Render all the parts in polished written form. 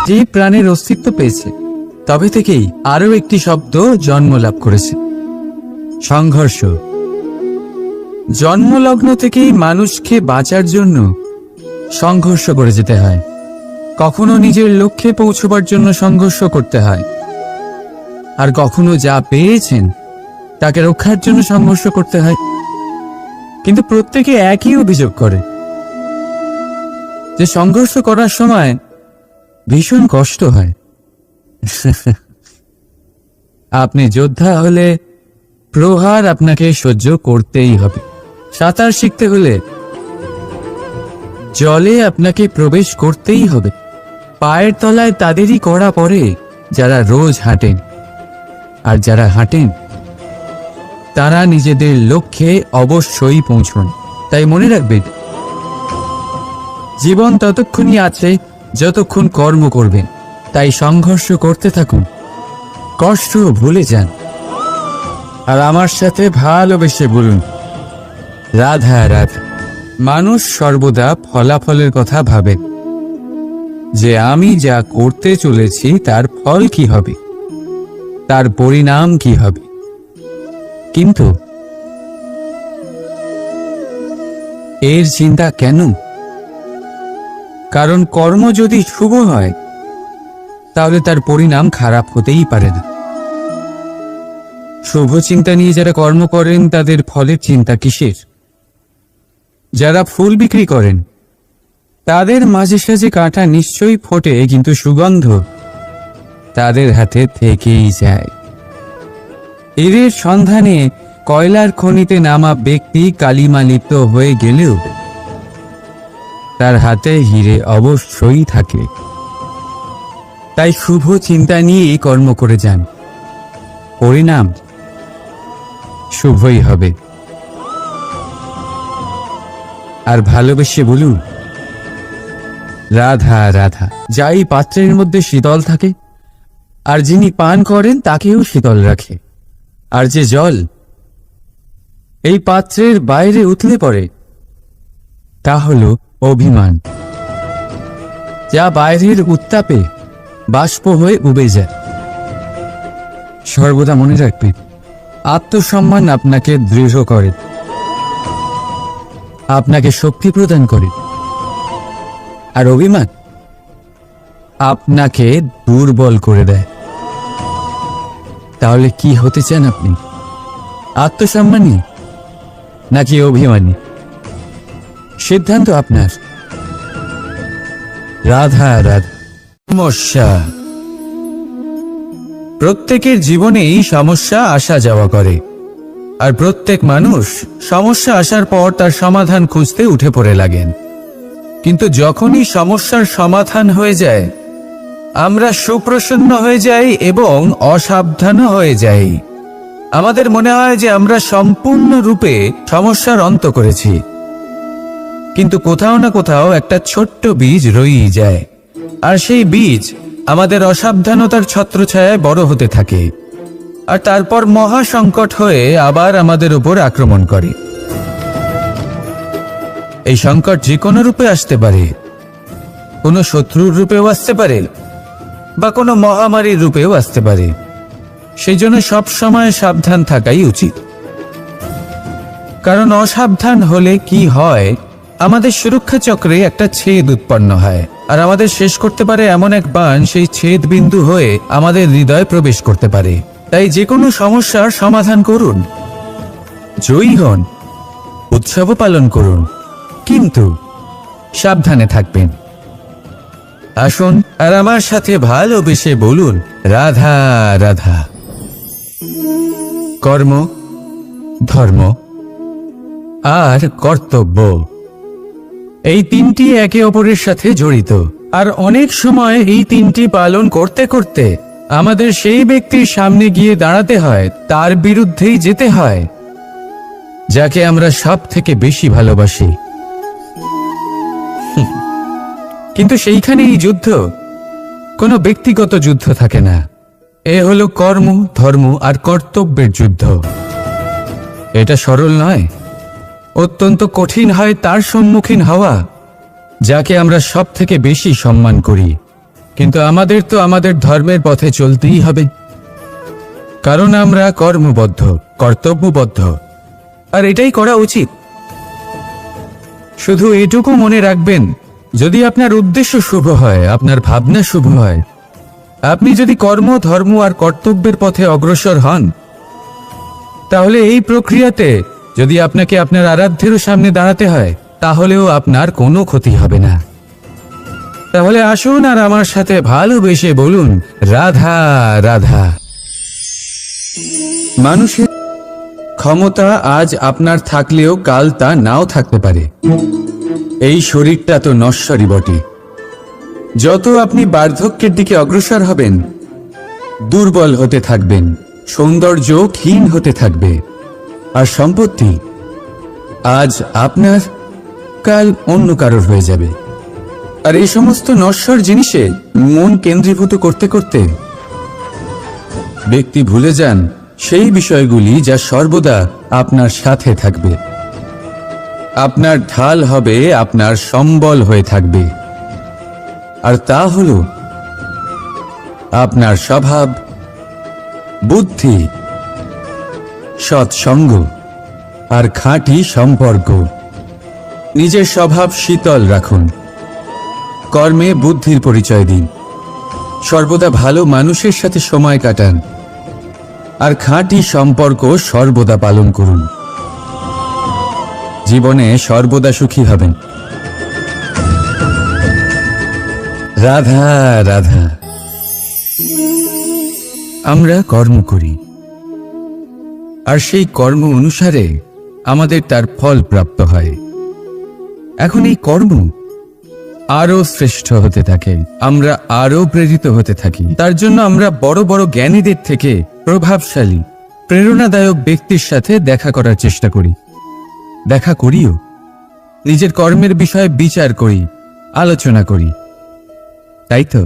যে প্রাণের অস্তিত্ব পেয়েছে তবে থেকেই আরো একটি শব্দ জন্ম লাভ করেছে, সংঘর্ষ। জন্মলগ্ন থেকেই মানুষকে বাঁচার জন্য সংঘর্ষ করে যেতে হয়। কখনো নিজের লক্ষ্যে পৌঁছবার জন্য সংঘর্ষ করতে হয়, আর কখনো যা পেয়েছেন তাকে রক্ষার জন্য সংঘর্ষ করতে হয়। কিন্তু প্রত্যেকে একই অভিযোগ করে যে সংঘর্ষ করার সময় ভীষণ কষ্ট হয়। আপনি যোদ্ধা হলে প্রহার আপনাকে সহ্য করতেই হবে। সাঁতার শিখতে হলে জলে আপনাকে প্রবেশ করতেই হবে। পায়ের তলায় তাদেরই কড়া পড়ে যারা রোজ হাঁটেন, আর যারা হাঁটেন তারা নিজেদের লক্ষ্যে অবশ্যই পৌঁছন। তাই মনে রাখবেন, জীবন ততক্ষণই আছে যতক্ষণ কর্ম করবেন। তাই সংঘর্ষ করতে থাকুন, কষ্ট ভুলে যান, আর আমার সাথে ভালোবেসে বলুন, রাধা রাধা। মানুষ সর্বদা ফলাফলের কথা ভাবে, যে আমি যা করতে চলেছি তার ফল কি হবে, তার পরিণাম কি হবে। কিন্তু এর চিন্তা কেন? কারণ কর্ম যদি শুভ হয় তাহলে তার পরিণাম খারাপ হতেই পারে না। শুভ চিন্তা নিয়ে যারা কর্ম করেন তাদের ফলের চিন্তা কিসের? যারা ফুল বিক্রি করেন তাদের মাঝে সাঝে কাঁটা নিশ্চয়ই ফোটে, কিন্তু সুগন্ধ তাদের হাতে থেকেই যায়। এদের সন্ধানে কয়লার খনিতে নামা ব্যক্তি কালিমা লিপ্ত হয়ে গেলেও তার হাতে হিরে অবশ্যই থাকে। তাই শুভ চিন্তা নিয়েই কর্ম করে যান, পরিণাম শুভই হবে। আর ভালোবেসে বলুন, রাধা রাধা। যাই পাত্রের মধ্যে শীতল থাকে, আর যিনি পান করেন তাকেও শীতল রাখে। আর যে জল এই পাত্রের বাইরে উতলে পড়ে তা হল অভিমান, যা বাইরের উত্তাপে বাষ্প হয়ে উবে যায়। সর্বদা মনে রাখবেন, আত্মসম্মান আপনাকে দৃঢ় করে, আপনাকে শক্তি প্রদান করে, আর অভিমান আপনাকে দুর্বল করে দেয়। তাহলে কি হতে চান আপনি? আত্মসম্মানী নাকি অভিমানী? সিদ্ধান্ত আপনার। রাধা রাধা। সমস্যা। প্রত্যেকের জীবনেই সমস্যা আসা যাওয়া করে, আর প্রত্যেক মানুষ সমস্যা আসার পর তার সমাধান খুঁজতে উঠে পড়ে লাগেন। কিন্তু যখনই সমস্যার সমাধান হয়ে যায় আমরা সুপ্রসন্ন হয়ে যাই এবং অসাবধানও হয়ে যাই। আমাদের মনে হয় যে আমরা সম্পূর্ণরূপে সমস্যার অন্ত করেছি, কিন্তু কোথাও না কোথাও একটা ছোট্ট বীজ রয়েই যায়, আর সেই বীজ আমাদের অসাবধানতার ছত্রছায়ায় বড় হতে থাকে, আর তারপর মহা সংকট হয়ে আবার আমাদের উপর আক্রমণ করে। এই সংকট যে কোনো রূপে আসতে পারে, কোনো শত্রুর রূপেও আসতে পারে, বা কোনো মহামারীর রূপেও আসতে পারে। সেই জন্য সবসময় সাবধান থাকাই উচিত। কারণ অসাবধান হলে কি হয়, আমাদের সুরক্ষা চক্রে একটা ছেদ উৎপন্ন হয়, আর আমাদের শেষ করতে পারে এমন এক বাণ সেই ছেদ বিন্দু হয়ে আমাদের হৃদয়ে প্রবেশ করতে পারে। তাই যে কোনো সমস্যার সমাধান করুন, জয়ী হন, উৎসব পালন করুন, কিন্তু সাবধানে থাকবেন। আসুন আর আমার সাথে ভালোবেসে বলুন, রাধা রাধা। কর্ম, ধর্ম আর কর্তব্য, এই তিনটি একে অপরের সাথে জড়িত। আর অনেক সময় এই তিনটি পালন করতে করতে আমাদের সেই ব্যক্তির সামনে গিয়ে দাঁড়াতে হয়, তার বিরুদ্ধেই যেতে হয়, যাকে আমরা সব থেকে বেশি ভালোবাসি। কিন্তু সেইখানেই যুদ্ধ, কোনো ব্যক্তিগত যুদ্ধ থাকে না। এ হলো কর্ম, ধর্ম আর কর্তব্যের যুদ্ধ। এটা সরল নয়, অত্যন্ত কঠিন হয় তার সম্মুখীন হওয়া যাকে আমরা সব থেকে বেশি সম্মান করি, কিন্তু আমাদের তো আমাদের ধর্মের পথে চলতেই হবে, কারণ আমরা কর্মবদ্ধ, কর্তব্যবদ্ধ, আর এটাই করা উচিত। শুধু এটুকু মনে রাখবেন, যদি আপনার উদ্দেশ্য শুভ হয়, আপনার ভাবনা শুভ হয়, আপনি যদি কর্ম, ধর্ম আর কর্তব্যের পথে অগ্রসর হন, তাহলে এই প্রক্রিয়াতে যদি আপনাকে আপনার আরাধ্যেরও সামনে দাঁড়াতে হয়, তাহলেও আপনার কোনো ক্ষতি হবে না। তাহলে আসুন আর আমার সাথে ভালোবেসে বলুন, রাধা রাধা। মানুষের ক্ষমতা আজ আপনার থাকলেও কাল তা নাও থাকতে পারে। এই শরীরটা তো নশ্বরই বটে। যত আপনি বার্ধক্যের দিকে অগ্রসর হবেন, দুর্বল হতে থাকবেন, সৌন্দর্য ক্ষীণ হতে থাকবে, আর সম্পত্তি আজ আপনার, কাল অন্য কারোর হয়ে যাবে। আর এই সমস্ত নশ্বর জিনিসে মন কেন্দ্রীভূত করতে করতে ব্যক্তি ভুলে যান সেই বিষয়গুলি যা সর্বদা আপনার সাথে থাকবে, আপনার ঢাল হবে, আপনার সম্বল হয়ে থাকবে। আর তা হল আপনার স্বভাব, বুদ্ধি, সৎসঙ্গ আর খাঁটি সম্পর্ক। নিজের স্বভাব শীতল রাখুন, কর্মে বুদ্ধির পরিচয় দিন, সর্বদা ভালো মানুষের সাথে সময় কাটান, আর খাঁটি সম্পর্ক সর্বদা পালন করুন। জীবনে সর্বদা সুখী হবেন। রাধা রাধা। আমরা কর্ম করি, আর সেই কর্ম অনুসারে আমাদের তার ফল প্রাপ্ত হয়। এখন এই কর্ম আরো শ্রেষ্ঠ হতে থাকে, আমরা আরো প্রেরিত হতে থাকি। তার জন্য আমরা বড় বড় জ্ঞানীদের থেকে প্রভাবশালী, প্রেরণাদায়ক ব্যক্তির সাথে দেখা করার চেষ্টা করি, দেখা করিও। নিজের কর্মের বিষয়ে বিচার করি, আলোচনা করি, তাই তো?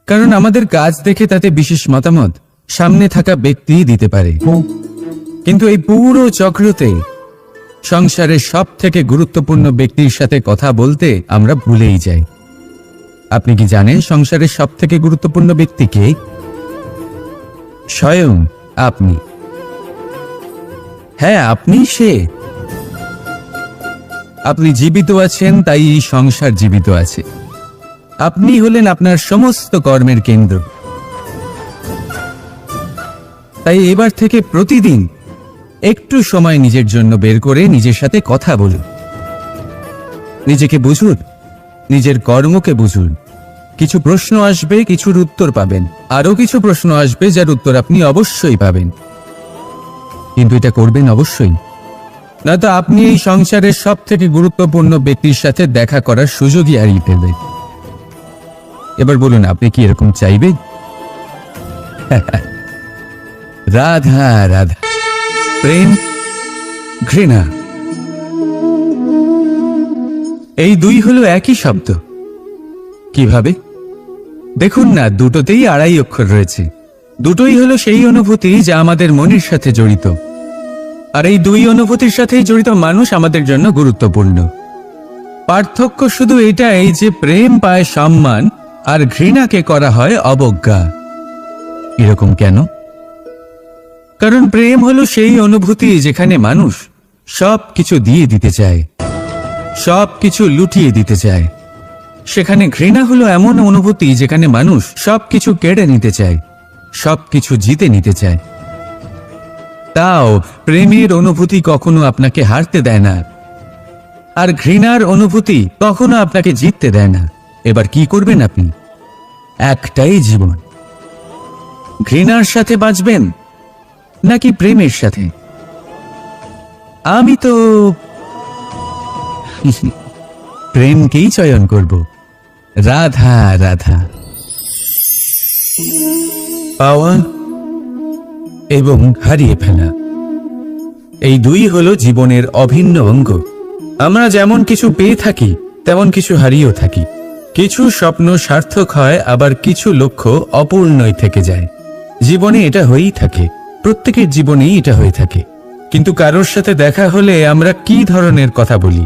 কারণ আমাদের কাজ দেখে তাতে বিশেষ মতামত সামনে থাকা ব্যক্তি দিতে পারে। কিন্তু এই পুরো চক্রতে সংসারের সব থেকে গুরুত্বপূর্ণ ব্যক্তির সাথে কথা বলতে আমরা ভুলেই যাই। আপনি কি জানেন সংসারের সব থেকে গুরুত্বপূর্ণ ব্যক্তি কে? স্বয়ং আপনি। হ্যাঁ, আপনি সে। আপনি জীবিত আছেন, তাই এই সংসার জীবিত আছে। আপনি হলেন আপনার সমস্ত কর্মের কেন্দ্র। তাই এবার থেকে প্রতিদিন একটু সময় নিজের জন্য বের করে নিজের সাথে কথা বলুন, নিজেকে বুঝুন, নিজের কর্মকে বুঝুন। কিছু প্রশ্ন আসবে, কিছুর উত্তর পাবেন, আরো কিছু প্রশ্ন আসবে যার উত্তর আপনি অবশ্যই পাবেন। কিন্তু এটা করবেন অবশ্যই, নয়তো আপনি এই সংসারের সব থেকে গুরুত্বপূর্ণ ব্যক্তির সাথে দেখা করার সুযোগই হারিয়ে ফেলবেন। এবার বলুন, আপনি কি এরকম চাইবেন? রাধা রাধা। প্রেম, ঘৃণা, এই দুই হলো একই শব্দ। কিভাবে? দেখুন না, দুটোতেই আড়াই অক্ষর রয়েছে। দুটোই হলো সেই অনুভূতি যা আমাদের মনের সাথে জড়িত, আর এই দুই অনুভূতির সাথেই জড়িত মানুষ আমাদের জন্য গুরুত্বপূর্ণ। পার্থক্য শুধু এটাই যে প্রেম পায় সম্মান, আর ঘৃণাকে করা হয় অবজ্ঞা। এরকম কেন? কারণ প্রেম হলো সেই অনুভূতি যেখানে মানুষ সব কিছু দিয়ে দিতে চায়, সব কিছু লুটিয়ে দিতে চায়। সেখানে ঘৃণা হলো এমন অনুভূতি যেখানে মানুষ সব কিছু কেড়ে নিতে চায়, সব কিছু জিতে নিতে চায়। তাও প্রেমের অনুভূতি কখনো আপনাকে হারতে দেয় না, আর ঘৃণার অনুভূতি কখনো আপনাকে জিততে দেয় না। এবার কি করবেন আপনি? একটাই জীবন। ঘৃণার সাথে বাঁচবেন নাকি প্রেমের সাথে? আমি তো প্রেমকেই চয়ন করব। রাধা রাধা। পাওয়া এবং হারিয়ে ফেলা, এই দুই হলো জীবনের অভিন্ন অঙ্গ। আমরা যেমন কিছু পেয়ে থাকি, তেমন কিছু হারিয়েও থাকি। কিছু স্বপ্ন সার্থক হয়, আবার কিছু লক্ষ্য অপূর্ণই থেকে যায়। জীবনে এটা হয়েই থাকে, প্রত্যেকের জীবনেই এটা হয়ে থাকে। কিন্তু কারোর সাথে দেখা হলে আমরা কি ধরনের কথা বলি?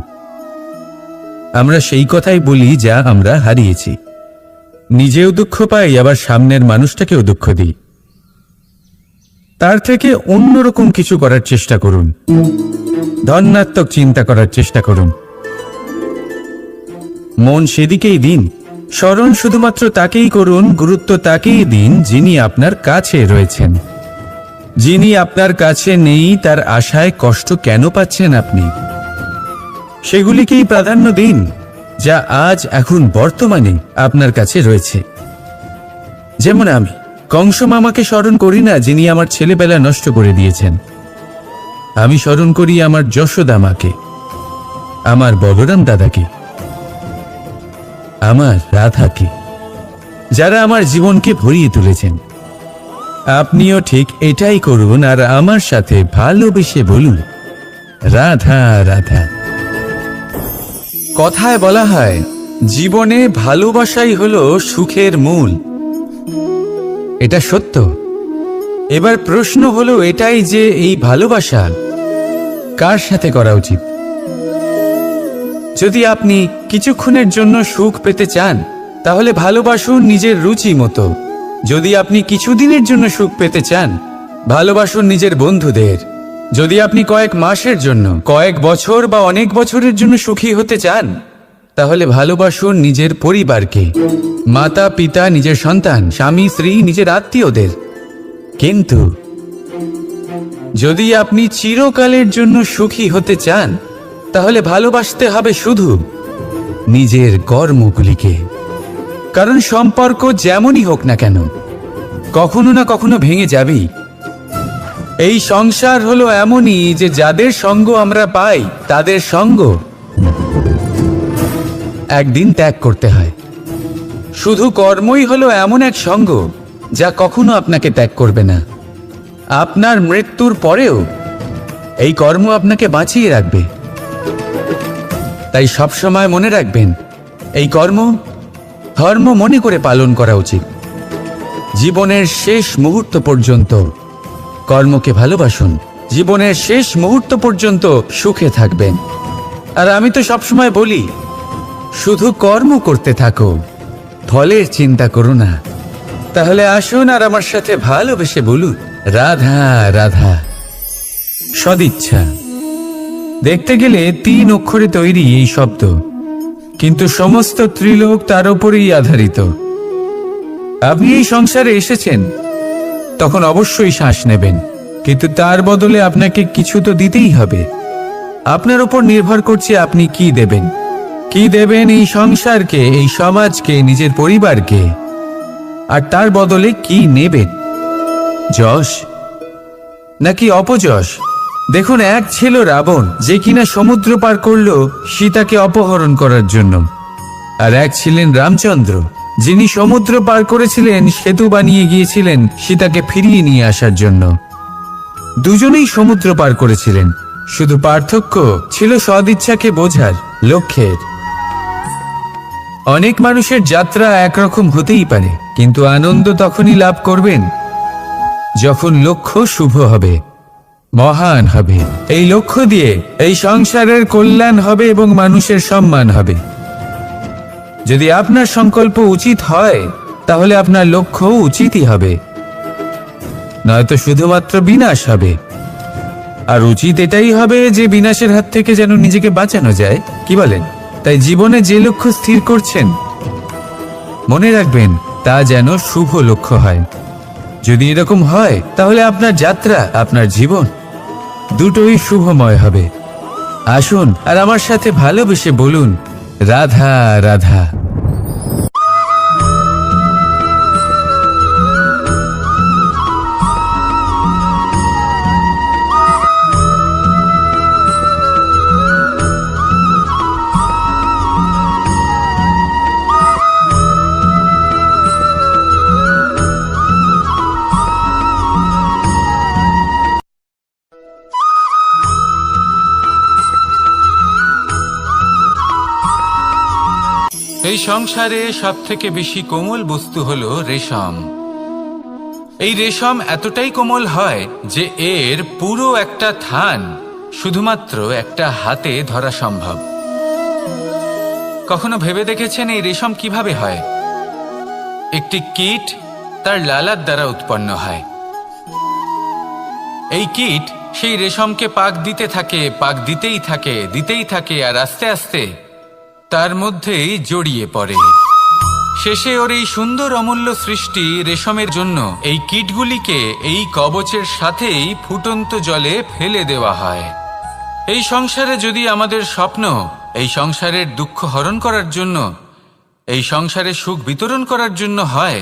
আমরা সেই কথাই বলি যা আমরা হারিয়েছি। নিজেও দুঃখ পাই, আবার সামনের মানুষটাকেও দুঃখ দিই। তার থেকে অন্যরকম কিছু করার চেষ্টা করুন, ধনাত্মক চিন্তা করার চেষ্টা করুন, মন সেদিকেই দিন। স্মরণ শুধুমাত্র তাকেই করুন, গুরুত্ব তাকেই দিন যিনি আপনার কাছে রয়েছেন। যিনি আপনার কাছে নেই তার আশায় কষ্ট কেন পাচ্ছেন আপনি, সেগুলিকেই প্রাধান্য দিন যা আজ এখন বর্তমানে আপনার কাছে রয়েছে। যেমন আমি কংস মামাকে স্মরণ করি না যিনি আমার ছেলেবেলা নষ্ট করে দিয়েছেন। আমি স্মরণ করি আমার যশোদা মাকে, আমার বলরাম দাদাকে, আমার রাধাকে, যারা আমার জীবনকে ভরিয়ে তুলেছেন। আপনিও ঠিক এটাই করুন আর আমার সাথে ভালোবেসে বলুন, রাধা রাধা। কথায় বলা হয় জীবনে ভালোবাসাই হলো সুখের মূল। এটা সত্য। এবার প্রশ্ন হলো এটাই যে এই ভালোবাসা কার সাথে করা উচিত। যদি আপনি কিছুক্ষণের জন্য সুখ পেতে চান তাহলে ভালোবাসুন নিজের রুচি মতো। যদি আপনি কিছুদিনের জন্য সুখ পেতে চান ভালোবাসুন নিজের বন্ধুদের। যদি আপনি কয়েক মাসের জন্য, কয়েক বছর বা অনেক বছরের জন্য সুখী হতে চান তাহলে ভালোবাসুন নিজের পরিবারকে, মাতা পিতা, নিজের সন্তান, স্বামী স্ত্রী, নিজের আত্মীয়দের। কিন্তু যদি আপনি চিরকালের জন্য সুখী হতে চান তাহলে ভালোবাসতে হবে শুধু নিজের কর্মগুলিকে। কারণ সম্পর্ক যেমনই হোক না কেন কখনো না কখনো ভেঙে যাবেই। এই সংসার হলো এমনই যে যাদের সঙ্গ আমরা পাই তাদের সঙ্গ একদিন ত্যাগ করতে হয়। শুধু কর্মই হলো এমন এক সঙ্গ যা কখনো আপনাকে ত্যাগ করবে না। আপনার মৃত্যুর পরেও এই কর্ম আপনাকে বাঁচিয়ে রাখবে। তাই সবসময় মনে রাখবেন, এই কর্ম ধর্ম মনে করে পালন করা উচিত। জীবনের শেষ মুহূর্ত পর্যন্ত কর্মকে ভালোবাসুন, জীবনের শেষ মুহূর্ত পর্যন্ত সুখে থাকবেন। আর আমি তো সবসময় বলি, শুধু কর্ম করতে থাকো, ফলের চিন্তা করো না। তাহলে আসুন আর আমার সাথে ভালোবেসে বলুন, রাধা রাধা। সদিচ্ছা দেখতে গেলে 3 অক্ষরে তৈরি এই শব্দ, কিন্তু সমস্ত ত্রিলোক তার উপরেই আধারিত। আপনি এই সংসারে এসেছেন তখন অবশ্যই শ্বাস নেবেন, কিন্তু তার বদলে আপনাকে কিছু তো দিতেই হবে। আপনার উপর নির্ভর করছে আপনি কি দেবেন। কি দেবেন এই সংসারকে, এই সমাজকে, নিজের পরিবারকে, আর তার বদলে কি নেবেন? যশ নাকি অপযশ? দেখুন, এক ছিল রাবণ যে কিনা সমুদ্র পার করল সীতাকে অপহরণ করার জন্য, আর এক ছিলেন রামচন্দ্র যিনি সমুদ্র পার করেছিলেন, সেতু বানিয়ে গিয়েছিলেন সীতাকে ফিরিয়ে নিয়ে আসার জন্য। দুজনেই সমুদ্র পার করেছিলেন, শুধু পার্থক্য ছিল সদিচ্ছাকে বোঝার লক্ষ্যের। অনেক মানুষের যাত্রা একরকম হতেই পারে, কিন্তু আনন্দ তখনই লাভ করবেন যখন লক্ষ্য শুভ হবে, মহান হবে। এই লক্ষ্য দিয়ে এই সংসারের কল্যাণ হবে এবং মানুষের সম্মান হবে। যদি আপনার সংকল্প উচিত হয় তাহলে আপনার লক্ষ্য উচিতই হবে, নয়তো শুধুমাত্র বিনাশ হবে। আর উচিত এটাই হবে যে বিনাশের হাত থেকে যেন নিজেকে বাঁচানো যায়, কি বলেন? তাই জীবনে যে লক্ষ্য স্থির করছেন মনে রাখবেন তা যেন শুভ লক্ষ্য হয়। যদি এরকম হয় তাহলে আপনার যাত্রা, আপনার জীবন দুটোই শুভময় হবে। আসুন আর আমার সাথে ভালোবেসে বলুন, রাধা রাধা। এই সংসারে সব থেকে বেশি কোমল বস্তু হলো রেশম। এই রেশম এতটাই কোমল হয় যে এর পুরো একটা থান শুধুমাত্র একটা হাতে ধরা সম্ভব। কখনো ভেবে দেখেছেন এই রেশম কিভাবে হয়? একটি কীট তার লালার দ্বারা উৎপন্ন হয়। এই কীট সেই রেশমকে পাক দিতে থাকে, পাক দিতেই থাকে আর আস্তে আস্তে তার মধ্যেই জড়িয়ে পড়ে। শেষে ওর এই সুন্দর অমূল্য সৃষ্টি রেশমের জন্য এই কীটগুলিকে এই কবচের সাথেই ফুটন্ত জলে ফেলে দেওয়া হয়। এই সংসারে যদি আমাদের স্বপ্ন এই সংসারের দুঃখ হরণ করার জন্য, এই সংসারে সুখ বিতরণ করার জন্য হয়,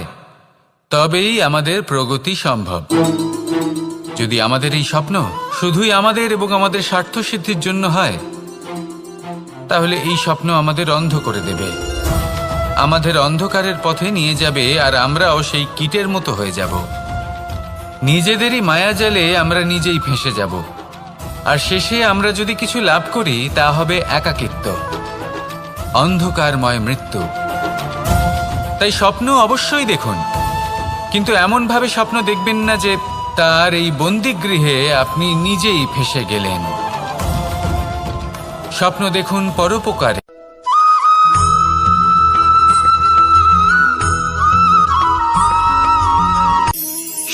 তবেই আমাদের প্রগতি সম্ভব। যদি আমাদের এই স্বপ্ন শুধুই আমাদের এবং আমাদের স্বার্থ সিদ্ধির জন্য হয়, তাহলে এই স্বপ্ন আমাদের অন্ধ করে দেবে, আমাদের অন্ধকারের পথে নিয়ে যাবে, আর আমরাও সেই কীটের মতো হয়ে যাব। নিজেদেরই মায়াজালে আমরা নিজেই ফেঁসে যাব, আর শেষে আমরা যদি কিছু লাভ করি তা হবে একাকিত্ব, অন্ধকারময় মৃত্যু। তাই স্বপ্ন অবশ্যই দেখুন, কিন্তু এমনভাবে স্বপ্ন দেখবেন না যে তার এই বন্দিগৃহে আপনি নিজেই ফেঁসে গেলেন। স্বপ্ন দেখুন পরোপকারে।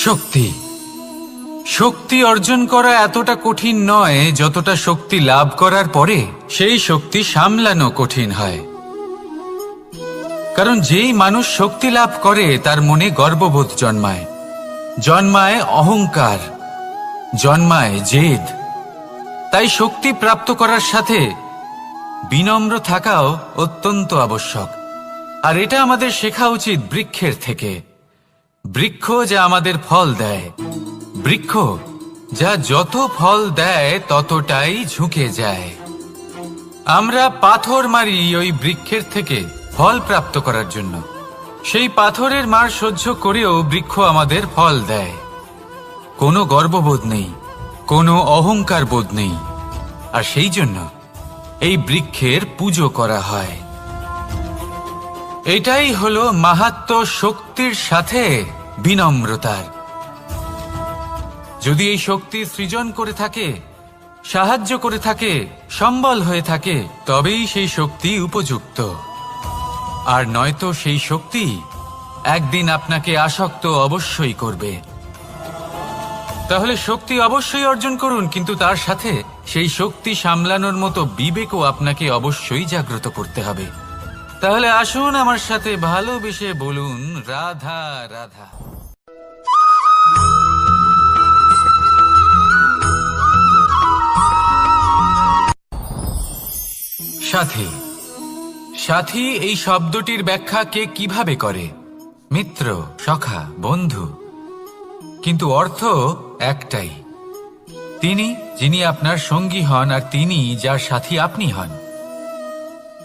শক্তি শক্তি অর্জন করা এতটা কঠিন নয় যতটা শক্তি লাভ করার পরে সেই শক্তি সামলানো কঠিন হয়। কারণ যেই মানুষ শক্তি লাভ করে তার মনে গর্ববোধ জন্মায়, জন্মায় অহংকার, জন্মায় জেদ। তাই শক্তি প্রাপ্ত করার সাথে বিনম্র থাকাও অত্যন্ত আবশ্যক। আর এটা আমাদের শেখা উচিত বৃক্ষের থেকে। বৃক্ষ যা আমাদের ফল দেয়, বৃক্ষ যা যত ফল দেয় ততটাই ঝুঁকে যায়। আমরা পাথর মারি ওই বৃক্ষের থেকে ফল প্রাপ্ত করার জন্য। সেই পাথরের মার সহ্য করেও বৃক্ষ আমাদের ফল দেয়। কোনো গর্ববোধ নেই, কোনো অহংকার বোধ নেই, আর সেই জন্য এই বৃক্ষের পুজো করা হয়। এটাই হলো মাহাত্ম্য শক্তির সাথে বিনম্রতার। যদি এই শক্তি সৃজন করে থাকে, সাহায্য করে থাকে, সম্বল হয়ে থাকে, তবেই সেই শক্তি উপযুক্ত। আর নয়তো সেই শক্তি একদিন আপনাকে আসক্ত অবশ্যই করবে। তাহলে শক্তি অবশ্যই অর্জন করুন, কিন্তু তার সাথে সেই শক্তি সামলানোর মতো বিবেকও আপনাকে অবশ্যই জাগ্রত করতে হবে। তাহলে আসুন আমার সাথে ভালোবেসে বলুন রাধা রাধা। সাথী সাথী এই শব্দটির ব্যাখ্যা কে কিভাবে করে? মিত্র, সখা, বন্ধু। কিন্তু অর্থ একটাই, তিনি যিনি আপনার সঙ্গী হন আর তিনি যার সাথী আপনি হন।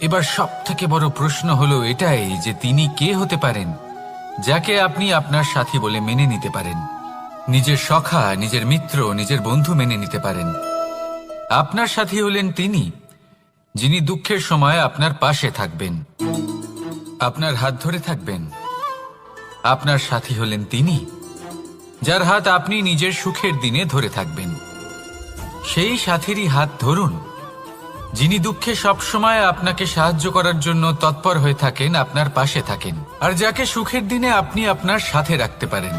এবার সব থেকে বড় প্রশ্ন হলো এটাই যে তিনি কে হতে পারেন যাকে আপনি আপনার সাথী বলে মেনে নিতে পারেন, নিজের সখা, নিজের মিত্র, নিজের বন্ধু মেনে নিতে পারেন। আপনার সাথী হলেন তিনি যিনি দুঃখের সময় আপনার পাশে থাকবেন, আপনার হাত ধরে থাকবেন। আপনার সাথী হলেন তিনি যার হাত আপনি নিজের সুখের দিনে ধরে থাকবেন। সেই সাথীরই হাত ধরুন যিনি দুঃখে সবসময় আপনাকে সাহায্য করার জন্য তৎপর হয়ে থাকেন, আপনার পাশে থাকেন, আর যাকে সুখের দিনে আপনি আপনার সাথে রাখতে পারেন।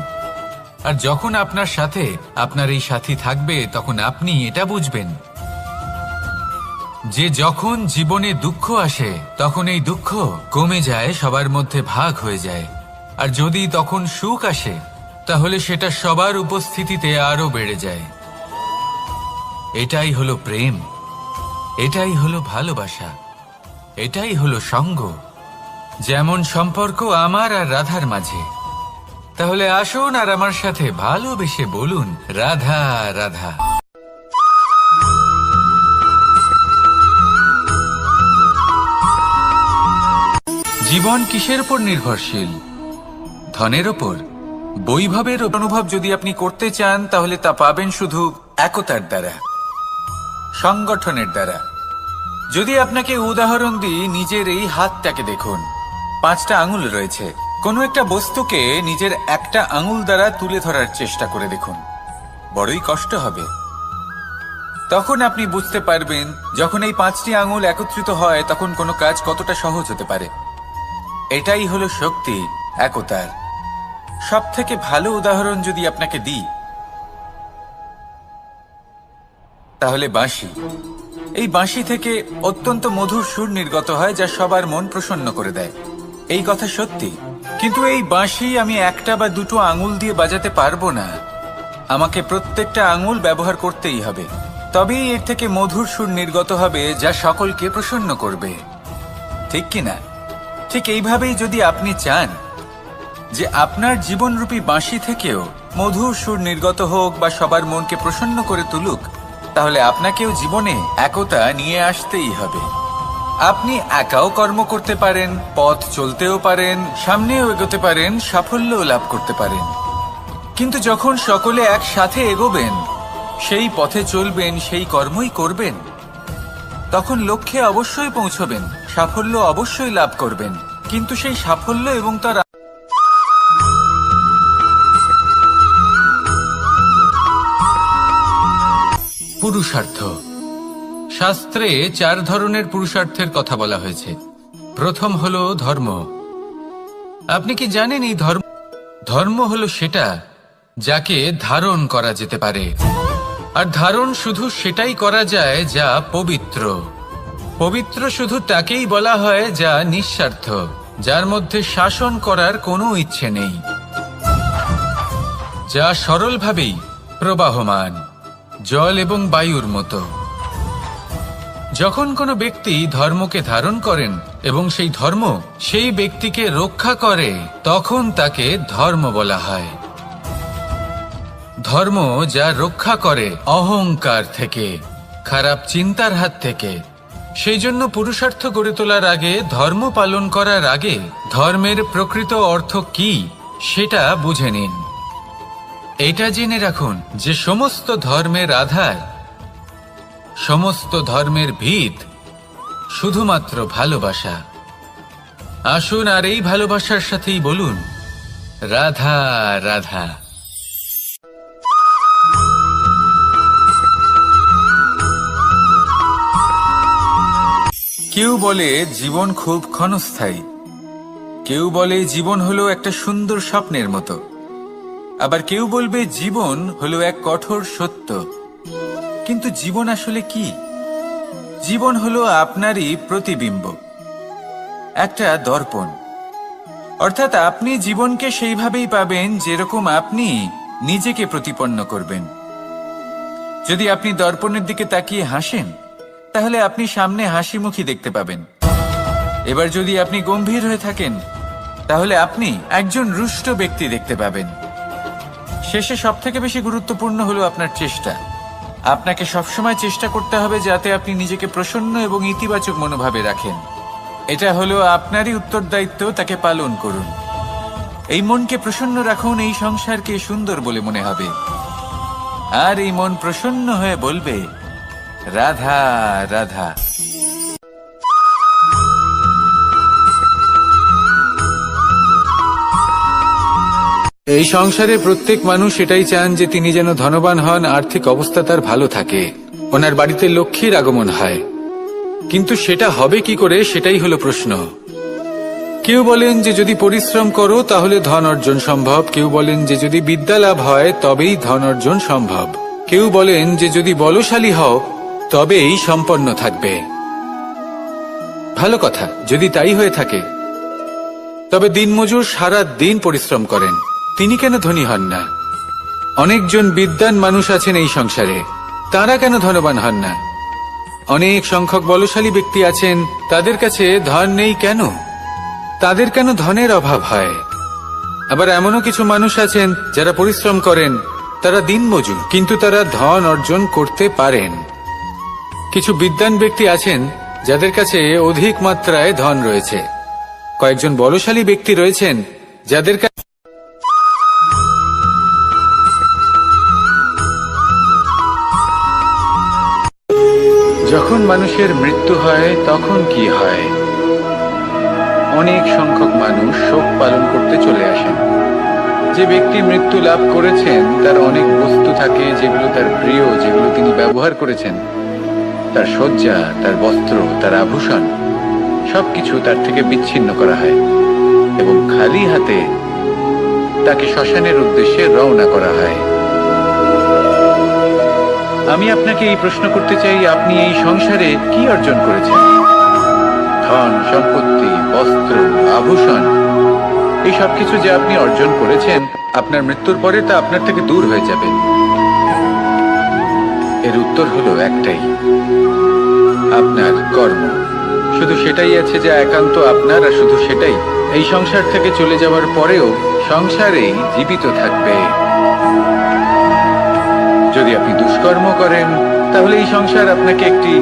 আর যখন আপনার সাথে আপনার এই সাথী থাকবে তখন আপনি এটা বুঝবেন যে যখন জীবনে দুঃখ আসে তখন এই দুঃখ কমে যায়, সবার মধ্যে ভাগ হয়ে যায়। আর যদি তখন সুখ আসে তাহলে সেটা সবার উপস্থিতিতে আরো বেড়ে যায়। এটাই হলো প্রেম, এটাই হলো ভালোবাসা, এটাই হলো সঙ্গ। যেমন সম্পর্ক আমার আর রাধার মাঝে। তাহলে আসুন আর আমার সাথে ভালোবেসে বলুন রাধা রাধা। জীবন কিসের উপর নির্ভরশীল? ধনের ওপর, বৈভবের অনুভব যদি আপনি করতে চান তাহলে তা পাবেন শুধু একতার দ্বারা, সংগঠনের দ্বারা। যদি আপনাকে উদাহরণ দিই, নিজের এই হাতটাকে দেখুন, 5টা আঙুল রয়েছে। কোনো একটা বস্তুকে নিজের একটা আঙুল দ্বারা তুলে ধরার চেষ্টা করে দেখুন, বড়ই কষ্ট হবে। তখন আপনি বুঝতে পারবেন যখন এই 5টি আঙুল একত্রিত হয় তখন কোনো কাজ কতটা সহজ হতে পারে। এটাই হলো শক্তি, একতার সব থেকে ভালো উদাহরণ যদি আপনাকে দিই, তাহলে বাঁশি। এই বাঁশি থেকে অত্যন্ত মধুর সুর নির্গত হয়, যা সবার মন প্রসন্ন করে দেয়। এই কথা সত্যি, কিন্তু এই বাঁশি আমি একটা বা দুটো আঙুল দিয়ে বাজাতে পারবো না। আমাকে প্রত্যেকটা আঙুল ব্যবহার করতেই হবে, তবেই এর থেকে মধুর সুর নির্গত হবে, যা সকলকে প্রসন্ন করবে। ঠিক কিনা? ঠিক এইভাবেই যদি আপনি চান যে আপনার জীবনরূপী বাঁশি থেকেও মধুর সুর নির্গত হোক বা সবার মনকে প্রসন্ন করে তুলুক, তাহলে আপনাকেও জীবনে একতা নিয়ে আসতেই হবে। আপনি একাও কর্ম করতে পারেন, পথ চলতেও পারেন, সামনেও এগোতে পারেন, সাফল্যও লাভ করতে পারেন। কিন্তু যখন সকলে একসাথে এগোবেন, সেই পথে চলবেন, সেই কর্মই করবেন, তখন লক্ষ্যে অবশ্যই পৌঁছবেন, সাফল্য অবশ্যই লাভ করবেন। কিন্তু সেই সাফল্য এবং তার পুরুষার্থ। শাস্ত্রে 4 ধরনের পুরুষার্থের কথা বলা হয়েছে। প্রথম হলো ধর্ম। আপনি কি জানেন এই ধর্ম হলো সেটা যাকে ধারণ করা যেতে পারে, আর ধারণ শুধু সেটাই করা যায় যা পবিত্র। পবিত্র শুধু তাকেই বলা হয় যা নিঃস্বার্থ, যার মধ্যে শাসন করার কোনো ইচ্ছে নেই, যা সরলভাবেই প্রবাহমান, জল এবং বায়ুর মতো। যখন কোনো ব্যক্তি ধর্মকে ধারণ করেন এবং সেই ধর্ম সেই ব্যক্তিকে রক্ষা করে, তখন তাকে ধর্ম বলা হয়। ধর্ম যা রক্ষা করে অহংকার থেকে, খারাপ চিন্তার হাত থেকে। সেই জন্য পুরুষার্থ গড়ে তোলার আগে, ধর্ম পালন করার আগে, ধর্মের প্রকৃত অর্থ কি সেটা বুঝে নিন। এটা জেনে রাখুন যে সমস্ত ধর্মের আধার, সমস্ত ধর্মের ভিত শুধুমাত্র ভালোবাসা। আসুন আর এই ভালোবাসার সাথেই বলুন, রাধা রাধা। কেউ বলে জীবন খুব ক্ষণস্থায়ী, কেউ বলে জীবন হলো একটা সুন্দর স্বপ্নের মতো, আবার কেউ বলবে জীবন হলো এক কঠোর সত্য। কিন্তু জীবন আসলে কি? জীবন হলো আপনারই প্রতিবিম্ব, একটা দর্পণ। অর্থাৎ আপনি জীবনকে সেইভাবেই পাবেন যেরকম আপনি নিজেকে প্রতিপন্ন করবেন। যদি আপনি দর্পণের দিকে তাকিয়ে হাসেন, তাহলে আপনি সামনে হাসিমুখী দেখতে পাবেন। এবার যদি আপনি গম্ভীর হয়ে থাকেন, তাহলে আপনি একজন রুষ্ট ব্যক্তি দেখতে পাবেন। শেষে সবথেকে বেশি গুরুত্বপূর্ণ হলো আপনার চেষ্টা। আপনাকে সবসময় চেষ্টা করতে হবে যাতে আপনি নিজেকে প্রসন্ন এবং ইতিবাচক মনোভাবে রাখেন। এটা হলো আপনারই উত্তরদায়িত্ব, তাকে পালন করুন। এই মনকে প্রসন্ন রাখুন, এই সংসারকে সুন্দর বলে মনে হবে। আর এই মন প্রসন্ন হয়ে বলবে, রাধা রাধা। এই সংসারে প্রত্যেক মানুষ এটাই চান যে তিনি যেন ধনবান হন, আর্থিক অবস্থা তার ভালো থাকে, ওনার বাড়িতে লক্ষ্মীর আগমন হয়। কিন্তু সেটা হবে কি করে, সেটাই হলো প্রশ্ন। কেউ বলেন যে যদি পরিশ্রম করো তাহলে ধন অর্জন সম্ভব, কেউ বলেন যে যদি বিদ্যা লাভ হয় তবেই ধন অর্জন সম্ভব, কেউ বলেন যে যদি বলশালী হও তবেই সম্পন্ন থাকবে। ভালো কথা, যদি তাই হয়ে থাকে, তবে দিনমজুর সারা দিন পরিশ্রম করেন, তিনি কেন ধনী হন না? অনেকজন বিদ্বান মানুষ আছেন এই সংসারে, তারা কেন ধনবান হন না? অনেক সংখ্যক বলশালী ব্যক্তি আছেন, তাদের কাছে ধন নেই কেন? তাদের কেন ধনের অভাব হয়? আবার এমনও কিছু মানুষ আছেন যারা পরিশ্রম করেন, তারা দিনমজুর, কিন্তু তারা ধন অর্জন করতে পারেন। কিছু বিদ্বান ব্যক্তি আছেন যাদের কাছে অধিক মাত্রায় ধন রয়েছে। কয়েকজন বলশালী ব্যক্তি রয়েছেন যাদের কাছে যখন মানুষের মৃত্যু হয় তখন কি হয়? অনেক সংখ্যক মানুষ শোক পালন করতে চলে আসেন। যে ব্যক্তি মৃত্যু লাভ করেছেন তার অনেক বস্তু থাকে যেগুলো তার প্রিয়, যেগুলো তিনি ব্যবহার করেছেন। তার শয্যা, তার বস্ত্র, তার আভূষণ সবকিছু তার থেকে বিচ্ছিন্ন করা হয়। এবং খালি হাতে তাকে শ্মশানের উদ্দেশ্যে রওনা করা হয়। আমি আপনাকে এই প্রশ্ন করতে চাই, আপনি এই সংসারে কি অর্জন করেছেন? ধন সম্পত্তি, বস্ত্র, আভূষণ, এই সবকিছু যে আপনি অর্জন করেছেন, আপনার মৃত্যুর পরে তা আপনার থেকে দূর হয়ে যাবে। এর উত্তর হলো একটাই, আপনার কর্ম। শুধু সেটাই আছে যা একান্ত আপনার, আর শুধু সেটাই এই সংসার থেকে চলে যাওয়ার পরেও সংসারেই জীবিত থাকবে। যদি আপনি দুষ্কর্ম করেন, তাহলে এই সংসার আপনাকে একটি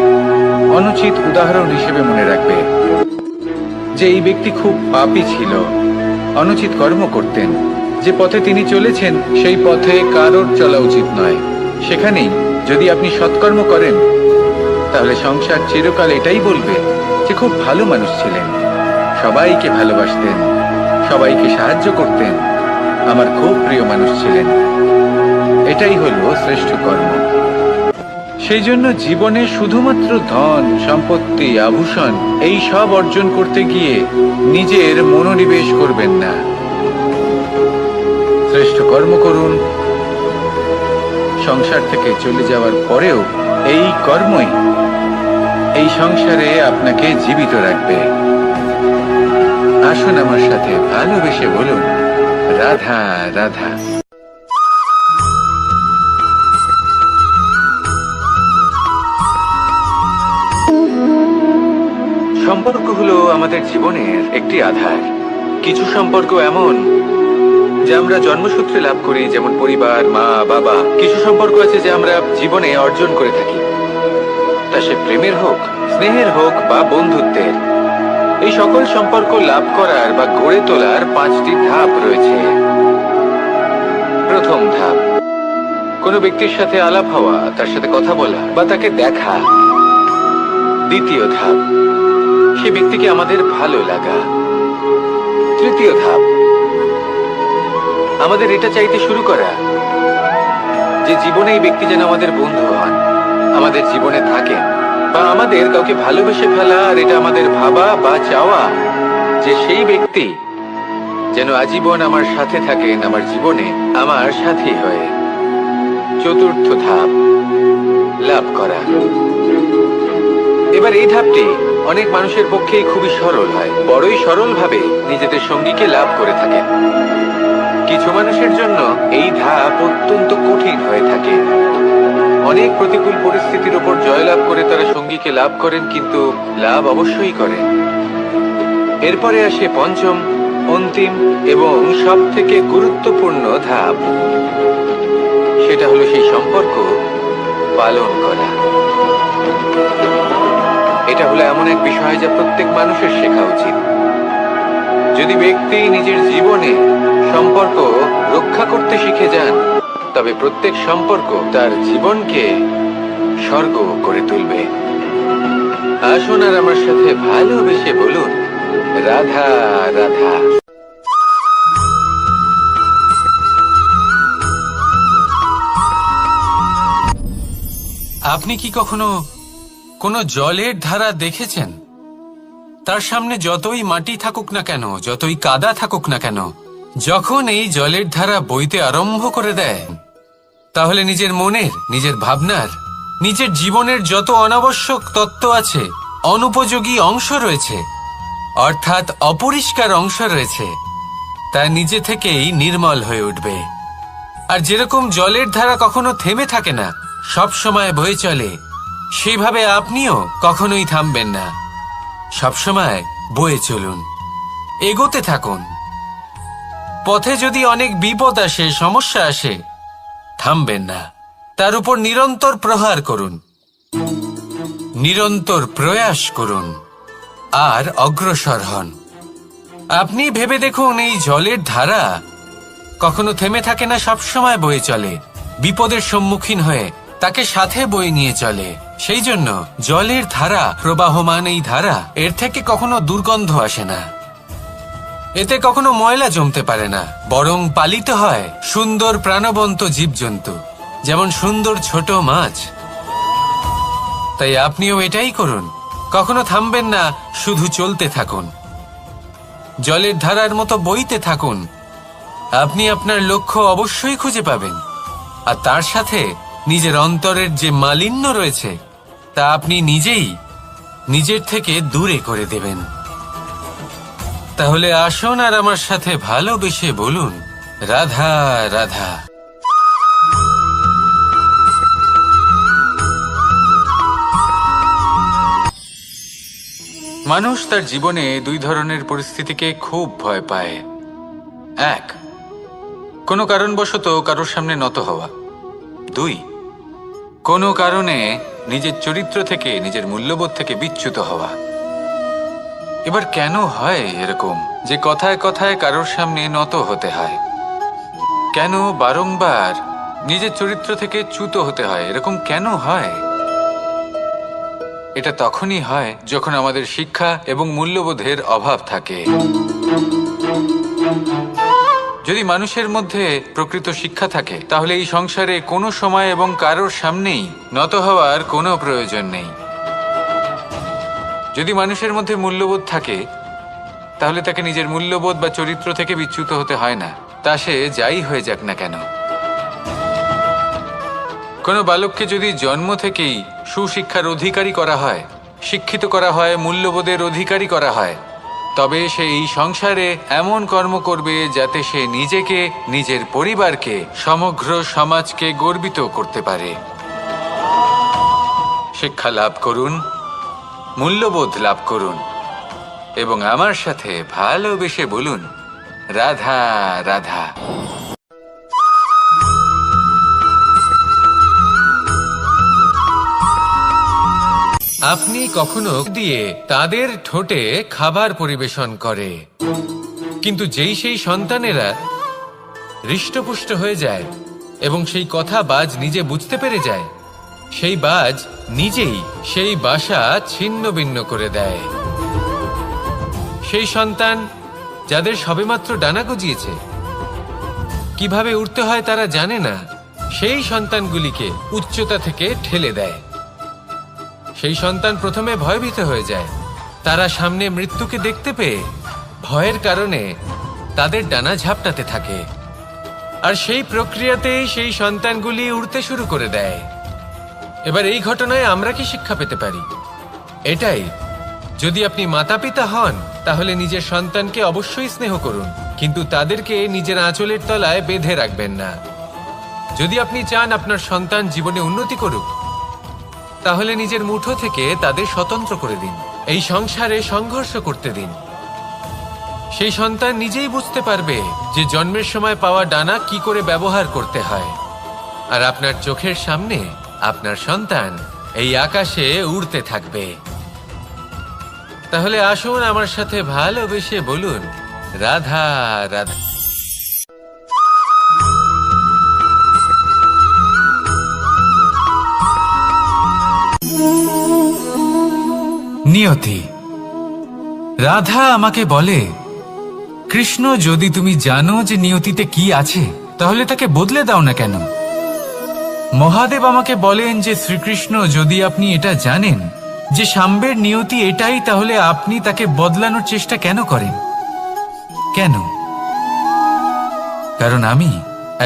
অনুচিত উদাহরণ হিসেবে মনে রাখবে যে এই ব্যক্তি খুব পাপী ছিল, অনুচিত কর্ম করতেন। যে পথে তিনি চলেছেন সেই পথে কারোর চলা উচিত নয়। সেখানেই যদি আপনি সৎকর্ম করেন, তাহলে সংসার চিরকাল এটাই বলবে যে খুব ভালো মানুষ ছিলেন, সবাইকে ভালোবাসতেন, সবাইকে সাহায্য করতেন, আমার খুব প্রিয় মানুষ ছিলেন। এটাই হলো শ্রেষ্ঠ কর্ম। সেই জন্য জীবনে শুধুমাত্র ধন সম্পত্তি, আভূষণ এই সব অর্জন করতে গিয়ে নিজের মনোনিবেশ করবেন না। শ্রেষ্ঠ কর্ম করুন। সংসার থেকে চলে যাওয়ার পরেও এই কর্মই এই সংসারে আপনাকে জীবিত রাখবে। আসুন আমার সাথে ভালোবেসে বলুন, রাধা রাধা। সম্পর্ক হলো আমাদের জীবনের একটি আধার। কিছু সম্পর্ক এমন যা আমরা জন্মসূত্রে লাভ করি, যেমন পরিবার, মা বাবা। কিছু সম্পর্ক আছে যা আমরা জীবনে অর্জন করে থাকি, তা সে প্রেমের হোক, স্নেহের হোক বা বন্ধুত্বের। এই সকল সম্পর্ক লাভ করার বা গড়ে তোলার 5টি ধাপ রয়েছে। প্রথম ধাপ, কোনো ব্যক্তির সাথে আলাপ হওয়া, তার সাথে কথা বলা বা তাকে দেখা। দ্বিতীয় ধাপ, সে ব্যক্তিকে আমাদের ভালো লাগা। তৃতীয় ধাপ, আমাদের এটা চাইতে শুরু করা যে জীবনে এই ব্যক্তি যেন আমাদের বন্ধু হন, আমাদের জীবনে থাকেন, বা আমাদের কাউকে ভালোবেসে ফেলা। আর এটা আমাদের ভাবা বা চাওয়া যে সেই ব্যক্তি যেন আজীবন আমার সাথে থাকেন, আমার জীবনে আমার সাথী হয়ে। চতুর্থ ধাপ, লাভ করা। এবার এই ধাপটি অনেক মানুষের পক্ষেই খুবই সরল হয়, বড়ই সরল ভাবে নিজেদের সঙ্গীকে লাভ করে থাকেন। কিছু মানুষের জন্য এই ধাপ অত্যন্ত কঠিন হয়ে থাকে। অনেক প্রতিকূল পরিস্থিতির উপর জয়লাভ করে তারা সঙ্গীকে লাভ করেন, কিন্তু লাভ অবশ্যই করেন। এরপরে আসে পঞ্চম, অন্তিম এবং সব থেকে গুরুত্বপূর্ণ ধাপ। সেটা হলো সেই সম্পর্ক পালন করা। এটা হলো এমন এক বিষয় যা প্রত্যেক মানুষের শেখা উচিত। যদি ব্যক্তি নিজের জীবনে সম্পর্ক রক্ষা করতে শিখে যান, তবে প্রত্যেক সম্পর্ক তার জীবনকে স্বর্গ করে তুলবে। আসুন আর আমার সাথে ভালোবেসে বলুন, রাধা রাধা। আপনি কি কখনো কোনো জলের ধারা দেখেছেন? তার সামনে যতই মাটি থাকুক না কেন, যতই কাদা থাকুক না কেন, যখন এই জলের ধারা বইতে আরম্ভ করে দেয়, তাহলে নিজের মনের, নিজের ভাবনার, নিজের জীবনের যত অনাবশ্যক তত্ত্ব আছে, অনুপযোগী অংশ রয়েছে, অর্থাৎ অপরিষ্কার অংশ রয়েছে, তা নিজে থেকেই নির্মল হয়ে উঠবে। আর যেরকম জলের ধারা কখনো থেমে থাকে না, সব সময় বয়ে চলে, সেইভাবে আপনিও কখনোই থামবেন না। সবসময় বয়ে চলুন, এগোতে থাকুন। পথে যদি অনেক বিপদ আসে, সমস্যা আসে, থামবেন না, তার উপর নিরন্তর প্রহার করুন, নিরন্তর প্রয়াস করুন আর অগ্রসর হন। আপনি ভেবে দেখুন, এই জলের ধারা কখনো থেমে থাকে না, সবসময় বয়ে চলে, বিপদের সম্মুখীন হয়ে তাকে সাথে বয়ে নিয়ে চলে। সেই জন্য জলের ধারা, প্রবাহমান এই ধারা, এর থেকে কখনো দুর্গন্ধ আসে না, এতে কখনো ময়লা জমতে পারে না, বরং পালিত হয় সুন্দর প্রাণবন্ত জীবজন্তু, যেমন সুন্দর ছোট মাছ। তাই আপনিও এটাই করুন, কখনো থামবেন না, শুধু চলতে থাকুন। জলের ধারার মতো বইতে থাকুন। আপনি আপনার লক্ষ্য অবশ্যই খুঁজে পাবেন, আর তার সাথে নিজের অন্তরের যে মালিন্য রয়েছে তা আপনি নিজেই নিজের থেকে দূরে করে দেবেন। তাহলে আসুন আর আমার সাথে ভালোবেসে বলুন, রাধা রাধা। মানুষ তার জীবনে দুই ধরনের পরিস্থিতিকে খুব ভয় পায়। এক, কোনো কারণবশত কারোর সামনে নত হওয়া। দুই, কোনো কারণে নিজের চরিত্র থেকে, নিজের মূল্যবোধ থেকে বিচ্যুত হওয়া। এবার কেন হয় এরকম যে কথায় কথায় কারোর সামনে নত হতে হয়? কেন বারংবার নিজের চরিত্র থেকে চ্যুত হতে হয়? এরকম কেন হয়? এটা তখনই হয় যখন আমাদের শিক্ষা এবং মূল্যবোধের অভাব থাকে। যদি মানুষের মধ্যে প্রকৃত শিক্ষা থাকে তাহলে এই সংসারে কোনো সময় এবং কারোর সামনেই নত হওয়ার কোনো প্রয়োজন নেই। যদি মানুষের মধ্যে মূল্যবোধ থাকে তাহলে তাকে নিজের মূল্যবোধ বা চরিত্র থেকে বিচ্যুত হতে হয় না, তা সে যাই হয়ে যাক না কেন। কোনো বালককে যদি জন্ম থেকেই সুশিক্ষার অধিকারী করা হয়, শিক্ষিত করা হয়, মূল্যবোধের অধিকারী করা হয়, তবে সে এই সংসারে এমন কর্ম করবে যাতে সে নিজেকে, নিজের পরিবারকে, সমগ্র সমাজকে গর্বিত করতে পারে। শিক্ষা লাভ করুন, মূল্যবোধ লাভ করুন এবং আমার সাথে ভালোবেসে বলুন, রাধা রাধা। আপনি কখনো দিয়ে তাদের ঠোঁটে খাবার পরিবেশন করে, কিন্তু যেই সেই সন্তানেরা হৃষ্টপুষ্ট হয়ে যায় এবং সেই কথা বাজ নিজে বুঝতে পেরে যায়, সেই বাজ নিজেই সেই বাসা ছিন্ন ভিন্ন করে দেয়। সেই সন্তান যাদের সবেমাত্র ডানা গজিয়েছে, কিভাবে উঠতে হয় তারা জানে না, সেই সন্তানগুলিকে উচ্চতা থেকে ঠেলে দেয়। সেই সন্তান প্রথমে ভয়ভীত হয়ে যায়। তারা সামনে মৃত্যুকে দেখতে পেয়ে ভয়ের কারণে তাদের ডানা ঝাপটাতে থাকে, আর সেই প্রক্রিয়াতেই সেই সন্তানগুলি উড়তে শুরু করে দেয়। এবার এই ঘটনায় আমরা কি শিক্ষা পেতে পারি? এটাই, যদি আপনি মাতা পিতা হন তাহলে নিজের সন্তানকে অবশ্যই স্নেহ করুন, কিন্তু তাদেরকে নিজের আঁচলের তলায় বেঁধে রাখবেন না। যদি আপনি চান আপনার সন্তান জীবনে উন্নতি করুক, তাহলে নিজের মুঠো থেকে তাদের স্বতন্ত্র করে দিন, এই সংসারে সংঘর্ষ করতে দিন। সেই সন্তান নিজেই বুঝতে পারবে যে জন্মের সময় পাওয়া ডানা কি করে ব্যবহার করতে হয়, আর আপনার চোখের সামনে আপনার সন্তান এই আকাশে উড়তে থাকবে। তাহলে আসুন আমার সাথে ভালোবেসে বলুন, রাধা রাধা। নিয়তি। রাধা আমাকে বলে, কৃষ্ণ, যদি তুমি জানো যে নিয়তিতে কি আছে তাহলে তাকে বদলে দাও না কেন? মহাদেব আমাকে বলেন যে শ্রীকৃষ্ণ, যদি আপনি এটা জানেন যে সাম্বের নিয়তি এটাই, তাহলে আপনি তাকে বদলানোর চেষ্টা কেন করেন? কেন? কারণ আমি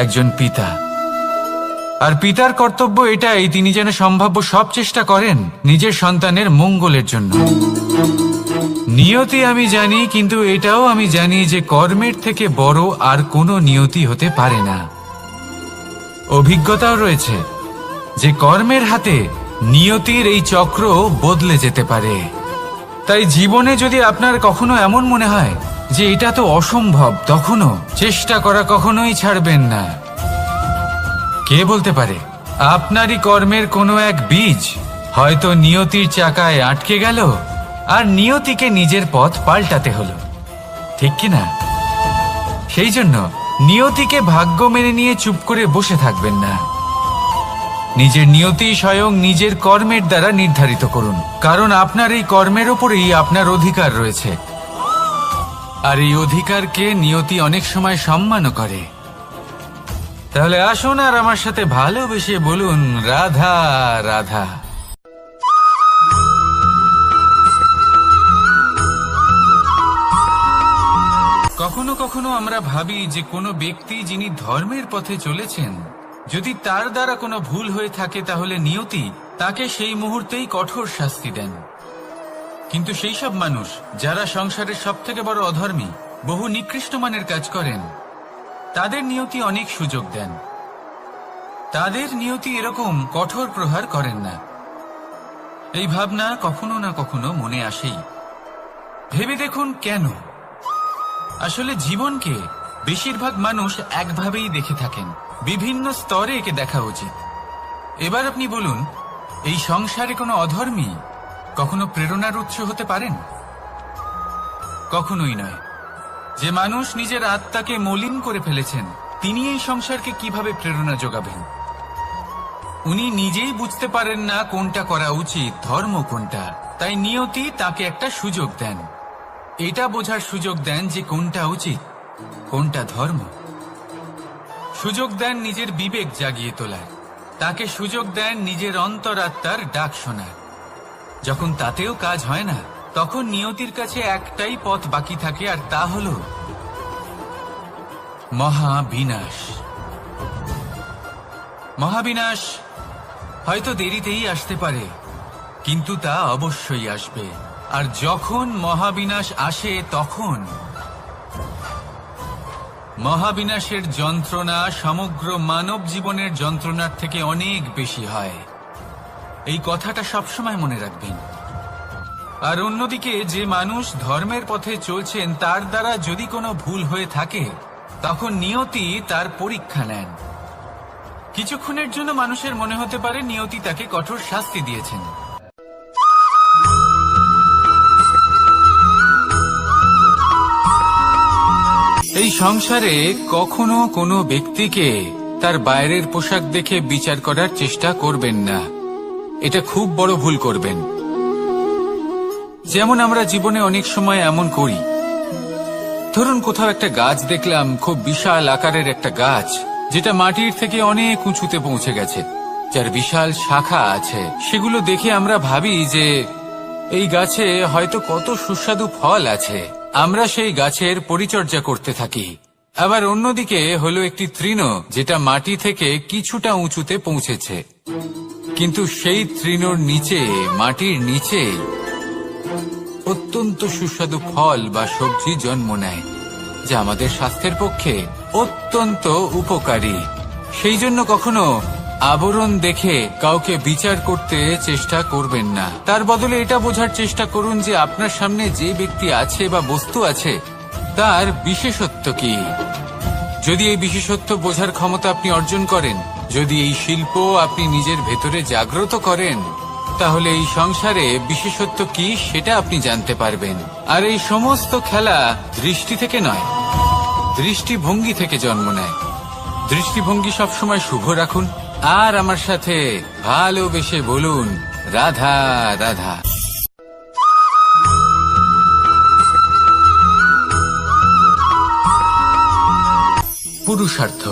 একজন পিতা, আর পিতার কর্তব্য এটাই, তিনি যেন সম্ভাব্য সব চেষ্টা করেন নিজের সন্তানের মঙ্গলের জন্য। নিয়তি আমি জানি, কিন্তু এটাও আমি জানি যে কর্মের থেকে বড় আর কোনো নিয়তি হতে পারে না। অভিজ্ঞতাও রয়েছে যে কর্মের হাতে নিয়তির এই চক্র বদলে যেতে পারে। তাই জীবনে যদি আপনার কখনো এমন মনে হয় যে এটা তো অসম্ভব, তখনও চেষ্টা করা কখনোই ছাড়বেন না। কে বলতে পারে আপনারই কর্মের কোনো এক বীজ হয়তো নিয়তির চাকায় আটকে গেল আর নিয়তিকে নিজের পথ পাল্টাতে হলো, ঠিক কিনা? সেই জন্য নিয়তিকে ভাগ্য মেনে নিয়ে চুপ করে বসে থাকবেন না। নিজের নিয়তি স্বয়ং নিজের কর্মের দ্বারা নির্ধারিত করুন, কারণ আপনার এই কর্মের ওপরেই আপনার অধিকার রয়েছে, আর এই অধিকারকে নিয়তি অনেক সময় সম্মানও করে। তাহলে আসুন আর আমার সাথে ভালোবেসে বলুন, রাধা রাধা। কখনো কখনো আমরা ভাবি যে কোনো ব্যক্তি যিনি ধর্মের পথে চলেছেন, যদি তার দ্বারা কোনো ভুল হয়ে থাকে তাহলে নিয়তি তাকে সেই মুহূর্তেই কঠোর শাস্তি দেন। কিন্তু সেই সব মানুষ যারা সংসারের সবথেকে বড় অধর্মী, বহু নিকৃষ্ট মানের কাজ করেন, তাদের নিয়তি অনেক সুযোগ দেন। তাদের নিয়তি এরকম কঠোর প্রহার করেন না। এই ভাবনা কখনো না কখনো মনে আসেই। ভেবে দেখুন কেন? আসলে জীবনকে বেশিরভাগ মানুষ একভাবেই দেখে থাকেন, বিভিন্ন স্তরে একে দেখা উচিত। এবার আপনি বলুন, এই সংসারে কোনো অধর্মী কখনো প্রেরণার উৎস হতে পারেন? কখনোই নয়। যে মানুষ নিজের আত্মাকে মলিন করে ফেলেছেন, তিনি এই সংসারকে কিভাবে প্রেরণা যোগাবেন? উনি নিজেই বুঝতে পারেন না কোনটা করা উচিত, ধর্ম কোনটা। তাই নিয়তি তাকে একটা সুযোগ দেন, এটা বোঝার সুযোগ দেন যে কোনটা উচিত, কোনটা ধর্ম। সুযোগ দেন নিজের বিবেক জাগিয়ে তোলার, তাকে সুযোগ দেন নিজের অন্তরাত্মার ডাক শোনার। যখন তাতেও কাজ হয় না, তখন নিয়তির কাছে একটাই পথ বাকি থাকে, আর তা হল মহাবিনাশ। মহাবিনাশ হয়তো দেরিতেই আসতে পারে, কিন্তু তা অবশ্যই আসবে। আর যখন মহাবিনাশ আসে, তখন মহাবিনাশের যন্ত্রণা সমগ্র মানব জীবনের যন্ত্রণার থেকে অনেক বেশি হয়। এই কথাটা সবসময় মনে রাখবেন। আর অন্যদিকে যে মানুষ ধর্মের পথে চলছেন, তার দ্বারা যদি কোনো ভুল হয়ে থাকে, তখন নিয়তি তার পরীক্ষা নেন। কিছুক্ষণের জন্য মানুষের মনে হতে পারে নিয়তি তাকে কঠোর শাস্তি দিয়েছেন। এই সংসারে কখনো কোনো ব্যক্তিকে তার বাইরের পোশাক দেখে বিচার করার চেষ্টা করবেন না। এটা খুব বড় ভুল করবেন। যেমন আমরা জীবনে অনেক সময় এমন করি। ধরুন কোথাও একটা গাছ দেখলাম, খুব বিশাল আকারের একটা গাছ, যেটা মাটির থেকে অনেক উঁচুতে পৌঁছে গেছে, যার বিশাল শাখা আছে। সেগুলো দেখে আমরা ভাবি যে এই গাছে হয়তো কত সুস্বাদু ফল আছে। আমরা সেই গাছের পরিচর্যা করতে থাকি। আবার অন্যদিকে হলো একটি তৃণ, যেটা মাটি থেকে কিছুটা উঁচুতে পৌঁছেছে, কিন্তু সেই তৃণর নিচে, মাটির নিচে অত্যন্ত সুস্বাদু ফল বা সবজি জন্ম নেয়, যা আমাদের স্বাস্থ্যের পক্ষে অত্যন্ত উপকারী। সেই জন্য কখনো আবরণ দেখে কাউকে বিচার করতে চেষ্টা করবেন না। তার বদলে এটা বোঝার চেষ্টা করুন যে আপনার সামনে যে ব্যক্তি আছে বা বস্তু আছে, তার বিশেষত্ব কি। যদি এই বিশেষত্ব বোঝার ক্ষমতা আপনি অর্জন করেন, যদি এই শিল্প আপনি নিজের ভেতরে জাগ্রত করেন, তাহলে এই সংসারে বিশেষত্ব কি সেটা আপনি জানতে পারবেন। আর এই সমস্ত খেলা দৃষ্টি থেকে নয়, দৃষ্টিভঙ্গি থেকে জন্ম নেয়। দৃষ্টিভঙ্গি সবসময় শুভ রাখুন, আর আমার সাথে ভালোবেসে বলুন, রাধা রাধা। পুরুষার্থ।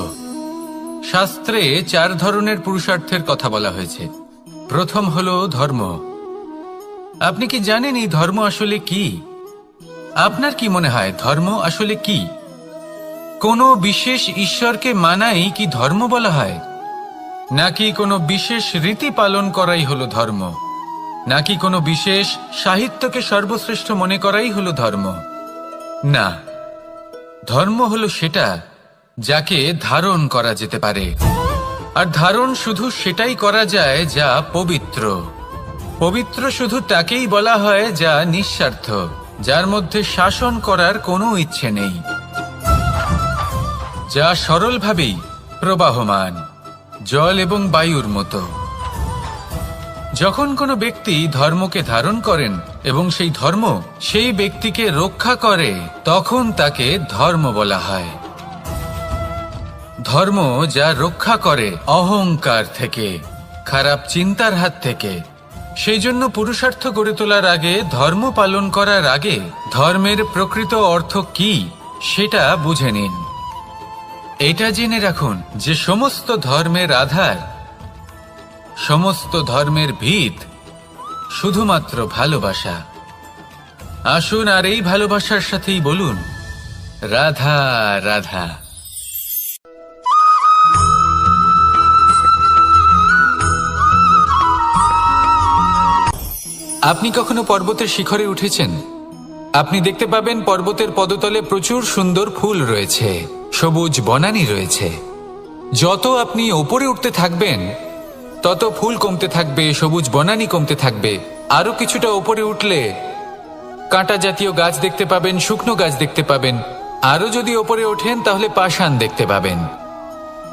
শাস্ত্রে 4 ধরনের পুরুষার্থের কথা বলা হয়েছে। প্রথম হলো ধর্ম। আপনি কি জানেন এই ধর্ম আসলে কি? আপনার কি মনে হয় ধর্ম আসলে কি? কোনো বিশেষ ঈশ্বরকে মানাই কি ধর্ম বলা হয়? নাকি কোনো বিশেষ রীতি পালন করাই হলো ধর্ম? নাকি কোনো বিশেষ সাহিত্যকে সর্বশ্রেষ্ঠ মনে করাই হলো ধর্ম? না, ধর্ম হলো সেটা যাকে ধারণ করা যেতে পারে। আর ধারণ শুধু সেটাই করা যায় যা পবিত্র। পবিত্র শুধু তাকেই বলা হয় যা নিঃস্বার্থ, যার মধ্যে শাসন করার কোনো ইচ্ছে নেই, যা সরলভাবেই প্রবাহমান, জল এবং বায়ুর মতো। যখন কোনো ব্যক্তি ধর্মকে ধারণ করেন এবং সেই ধর্ম সেই ব্যক্তিকে রক্ষা করে, তখন তাকে ধর্ম বলা হয়। ধর্ম যা রক্ষা করে অহংকার থেকে, খারাপ চিন্তার হাত থেকে। সেই জন্য পুরুষার্থ গড়ে তোলার আগে, ধর্ম পালন করার আগে, ধর্মের প্রকৃত অর্থ কি সেটা বুঝে নিন। এটা জেনে রাখুন যে সমস্ত ধর্মের আধার, সমস্ত ধর্মের ভিত শুধুমাত্র ভালোবাসা। আসুন আর এই ভালোবাসার সাথেই বলুন, রাধা রাধা। আপনি কখনো পর্বতের শিখরে উঠেছেন? আপনি দেখতে পাবেন পর্বতের পদতলে প্রচুর সুন্দর ফুল রয়েছে, সবুজ বনানী রয়েছে। যত আপনি ওপরে উঠতে থাকবেন তত ফুল কমতে থাকবে, সবুজ বনানী কমতে থাকবে। আরো কিছুটা ওপরে উঠলে কাঁটা জাতীয় গাছ দেখতে পাবেন, শুকনো গাছ দেখতে পাবেন। আরো যদি ওপরে ওঠেন তাহলে পাষাণ দেখতে পাবেন।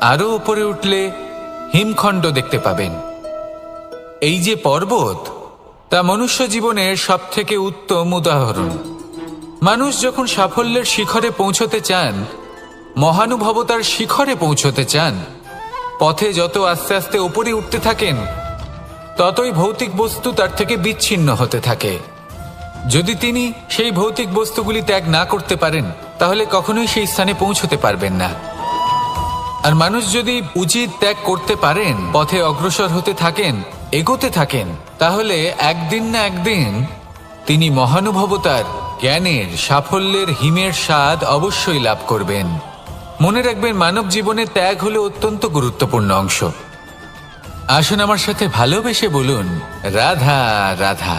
আরো ওপরে উঠলে হিমখণ্ড দেখতে পাবেন। এই যে পর্বত, তা মনুষ্য জীবনের সবথেকে উত্তম উদাহরণ। মানুষ যখন সাফল্যের শিখরে পৌঁছতে চান, মহানুভবতার শিখরে পৌঁছতে চান, পথে যত আস্তে আস্তে উপরে উঠতে থাকেন ততই ভৌতিক বস্তু তার থেকে বিচ্ছিন্ন হতে থাকে। যদি তিনি সেই ভৌতিক বস্তুগুলি ত্যাগ না করতে পারেন তাহলে কখনোই সেই স্থানে পৌঁছতে পারবেন না। আর মানুষ যদি উচিত ত্যাগ করতে পারেন, পথে অগ্রসর হতে থাকেন, এগোতে থাকেন, তাহলে একদিন না একদিন তিনি মহানুভবতার, জ্ঞানের, সাফল্যের হিমের স্বাদ অবশ্যই লাভ করবেন। মনে রাখবেন, মানব জীবনে ত্যাগ হলো অত্যন্ত গুরুত্বপূর্ণ অংশ। আসুন আমার সাথে ভালোবেসে বলুন, রাধা রাধা।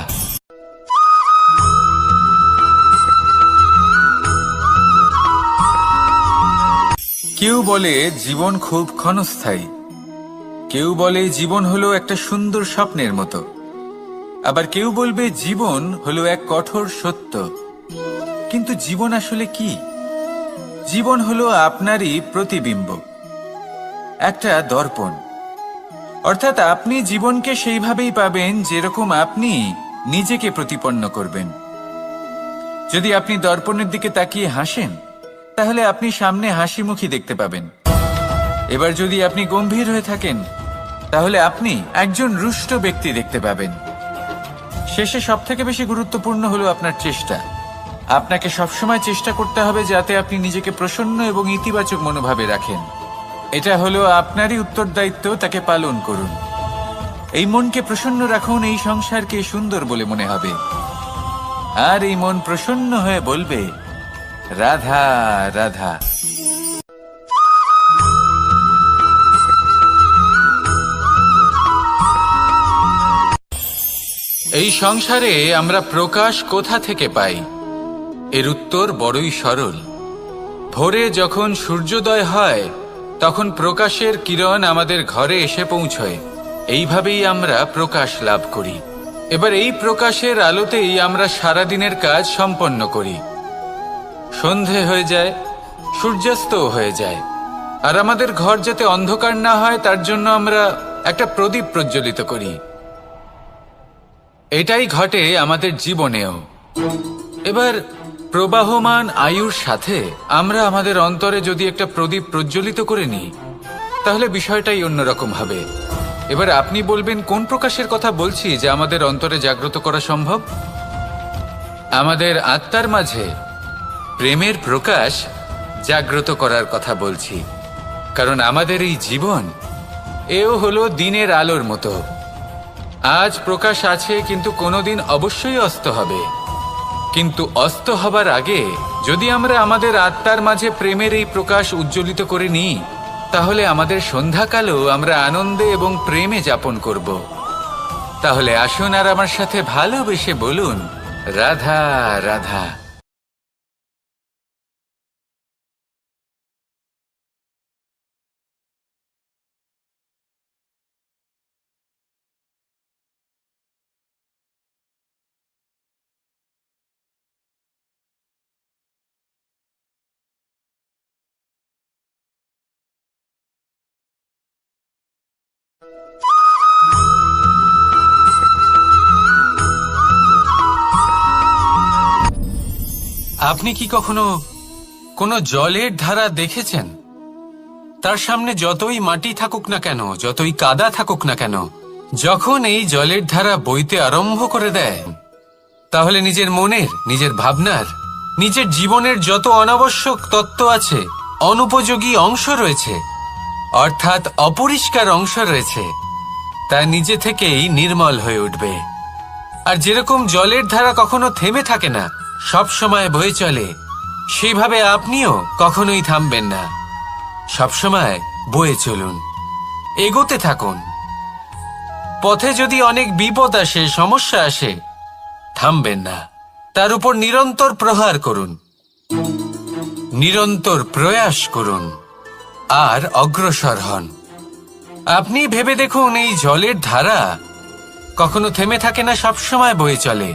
কেউ বলে জীবন খুব ক্ষণস্থায়ী, কেউ বলে জীবন হলো একটা সুন্দর স্বপ্নের মতো, আবার কেউ বলবে জীবন হলো এক কঠোর সত্য। কিন্তু জীবন আসলে কি? জীবন হলো আপনারই প্রতিবিম্ব, একটা দর্পণ। অর্থাৎ আপনি জীবনকে সেইভাবেই পাবেন যেরকম আপনি নিজেকে প্রতিপন্ন করবেন। যদি আপনি দর্পণের দিকে তাকিয়ে হাসেন তাহলে আপনি সামনে হাসি মুখী দেখতে পাবেন। এবার যদি আপনি গম্ভীর হয়ে থাকেন তাহলে আপনি একজন রুষ্ট ব্যক্তি দেখতে পাবেন। শেষে সবথেকে বেশি গুরুত্বপূর্ণ হলো আপনার চেষ্টা। আপনাকে সবসময় চেষ্টা করতে হবে যাতে আপনি নিজেকে প্রসন্ন এবং ইতিবাচক মনোভাবে রাখেন। এটা হলো আপনারই উত্তরদায়িত্ব, তাকে পালন করুন। এই মনকে প্রসন্ন রাখুন, এই সংসারকে সুন্দর বলে মনে হবে। আর এই মন প্রসন্ন হয়ে বলবে, রাধা রাধা। এই সংসারে আমরা প্রকাশ কোথা থেকে পাই? এর উত্তর বড়ই সরল। ভোরে যখন সূর্যোদয় হয় তখন প্রকাশের কিরণ আমাদের ঘরে এসে পৌঁছয়। এইভাবেই আমরা প্রকাশ লাভ করি। এবার এই প্রকাশের আলোতেই আমরা সারাদিনের কাজ সম্পন্ন করি। সন্ধে হয়ে যায়, সূর্যাস্তও হয়ে যায়। আর আমাদের ঘর যাতে অন্ধকার না হয় তার জন্য আমরা একটা প্রদীপ প্রজ্বলিত করি। এটাই ঘটে আমাদের জীবনেও। এবার প্রবাহমান আয়ুর সাথে আমরা আমাদের অন্তরে যদি একটা প্রদীপ প্রজ্বলিত করে নিই তাহলে বিষয়টাই অন্যরকম হবে। এবার আপনি বলবেন, কোন প্রকাশের কথা বলছি যা আমাদের অন্তরে জাগ্রত করা সম্ভব? আমাদের আত্মার মাঝে প্রেমের প্রকাশ জাগ্রত করার কথা বলছি। কারণ আমাদের এই জীবন, এও হলো দিনের আলোর মতো। আজ প্রকাশ আছে, কিন্তু কোনোদিন অবশ্যই অস্ত হবে। কিন্তু অস্ত হবার আগে যদি আমরা আমাদের আত্মার মাঝে প্রেমের এই প্রকাশ উজ্জ্বলিত করে নিই তাহলে আমাদের সন্ধ্যাকালও আমরা আনন্দে এবং প্রেমে যাপন করব। তাহলে আসুন আর আমার সাথে ভালোবেসে বলুন, রাধা রাধা। আপনি কি কখনো কোনো জলের ধারা দেখেছেন? তার সামনে যতই মাটি থাকুক না কেন, যতই কাদা থাকুক না কেন, যখন এই জলের ধারা বইতে আরম্ভ করে দেয় তাহলে নিজের মনের, নিজের ভাবনার, নিজের জীবনের যত অনাবশ্যক তত্ত্ব আছে, অনুপযোগী অংশ রয়েছে, অর্থাৎ অপরিষ্কার অংশ রয়েছে, তা নিজে থেকেই নির্মল হয়ে উঠবে। আর যেরকম জলের ধারা কখনো থেমে থাকে না, সব সময় বয়ে চলে, সেইভাবে আপনিও কখনোই থামবেন না। সবসময় বয়ে চলুন, এগোতে থাকুন। পথে যদি অনেক বিপদ আসে, সমস্যা আসে, থামবেন না, তার উপর নিরন্তর প্রহার করুন, নিরন্তর প্রয়াস করুন আর অগ্রসর হন। আপনি ভেবে দেখুন, এই জলের ধারা কখনো থেমে থাকে না, সবসময় বয়ে চলে,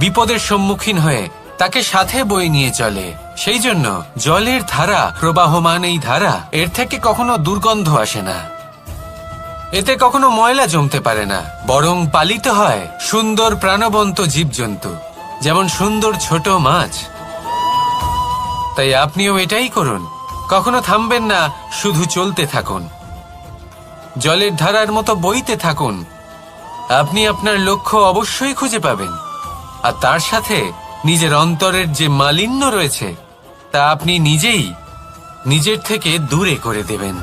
বিপদের সম্মুখীন হয়ে তাকে সাথে বয়ে নিয়ে চলে। সেই জন্য জলের ধারা, প্রবাহমান এই ধারা, এর থেকে কখনো দুর্গন্ধ আসে না, এতে কখনো ময়লা জমতে পারে না, বরং পালিত হয় সুন্দর প্রাণবন্ত জীবজন্তু, যেমন সুন্দর ছোট মাছ। তাই আপনিও এটাই করুন, কখনো থামবেন না, শুধু চলতে থাকুন, জলের ধারার মতো বইতে থাকুন। আপনি আপনার লক্ষ্য অবশ্যই খুঁজে পাবেন, আর তার সাথে নিজের অন্তরের যে মালিন্য রয়েছে তা আপনি নিজেই নিজের থেকে দূরে করে দেবেন।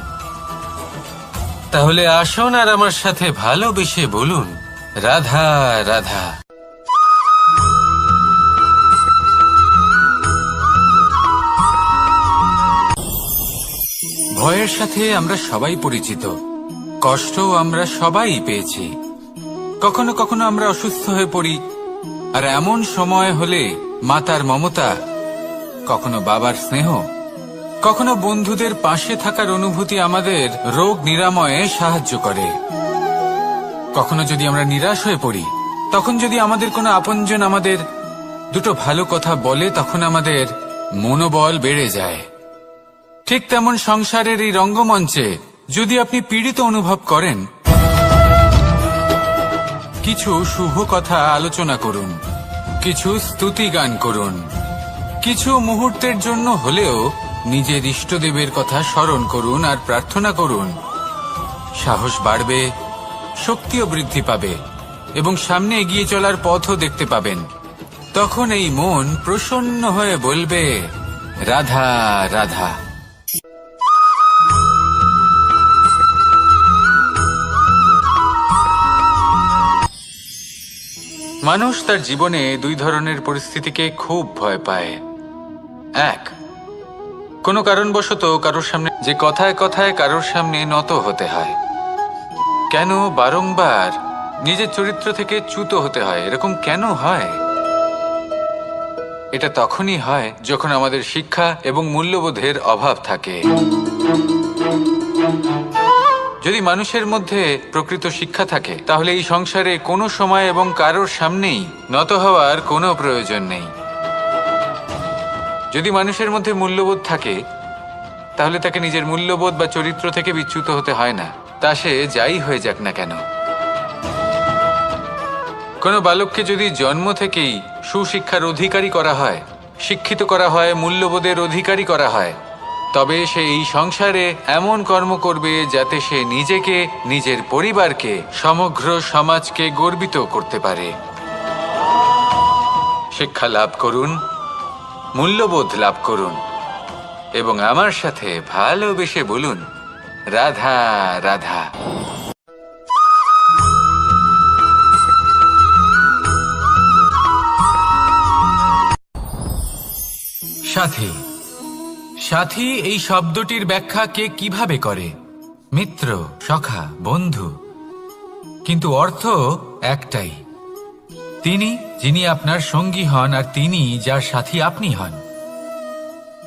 তাহলে আসুন আর আমার সাথে ভালোবেসে বলুন, রাধা রাধা। ভয়ের সাথে আমরা সবাই পরিচিত, কষ্টও আমরা সবাই পেয়েছি। কখনো কখনো আমরা অসুস্থ হয়ে পড়ি, আর এমন সময় হলে মাতার মমতা, কখনো বাবার স্নেহ, কখনো বন্ধুদের পাশে থাকার অনুভূতি আমাদের রোগ নিরাময়ে সাহায্য করে। কখনো যদি আমরা নিরাশ হয়ে পড়ি, তখন যদি আমাদের কোনো আপনজন আমাদের দুটো ভালো কথা বলে, তখন আমাদের মনোবল বেড়ে যায়। ঠিক তেমন সংসারের এই রঙ্গমঞ্চে যদি আপনি পীড়িত অনুভব করেন, কিছু শুভ কথা আলোচনা করুন, কিছু স্তুতি গান করুন, কিছু মুহূর্তের জন্য হলেও নিজের ইষ্টদেবের কথা স্মরণ করুন আর প্রার্থনা করুন। সাহস বাড়বে, শক্তিও বৃদ্ধি পাবে এবং সামনে এগিয়ে চলার পথও দেখতে পাবেন। তখন এই মন প্রসন্ন হয়ে বলবে, রাধা রাধা। মানুষ তার জীবনে দুই ধরনের পরিস্থিতিকে খুব ভয় পায়। এক, কোনো কারণবশত কারোর সামনে যে কথায় কথায় কারোর সামনে নত হতে হয়। কেন বারংবার নিজের চরিত্র থেকে চ্যুত হতে হয়? এরকম কেন হয়? এটা তখনই হয় যখন আমাদের শিক্ষা এবং মূল্যবোধের অভাব থাকে। যদি মানুষের মধ্যে প্রকৃত শিক্ষা থাকে, তাহলে এই সংসারে কোনো সময় এবং কারোর সামনেই নত হওয়ার কোনো প্রয়োজন নেই। যদি মানুষের মধ্যে মূল্যবোধ থাকে, তাহলে তাকে নিজের মূল্যবোধ বা চরিত্র থেকে বিচ্যুত হতে হয় না, তা সে যাই হয়ে যাক না কেন। কোনো বালককে যদি জন্ম থেকেই সুশিক্ষার অধিকারী করা হয়, শিক্ষিত করা হয়, মূল্যবোধের অধিকারী করা হয়, তবে সে এই সংসারে এমন কর্ম করবে যাতে সে নিজেকে, নিজের পরিবারকে, সমগ্র সমাজকে গর্বিত করতে পারে। শিক্ষা লাভ করুন, মূল্যবোধ লাভ করুন এবং আমার সাথে ভালোবেসে বলুন, রাধা রাধা। সাথী। সাথী এই শব্দটির ব্যাখ্যা কে কিভাবে করে? মিত্র, সখা, বন্ধু। কিন্তু অর্থ একটাই, তিনি যিনি আপনার সঙ্গী হন আর তিনি যার সাথী আপনি হন।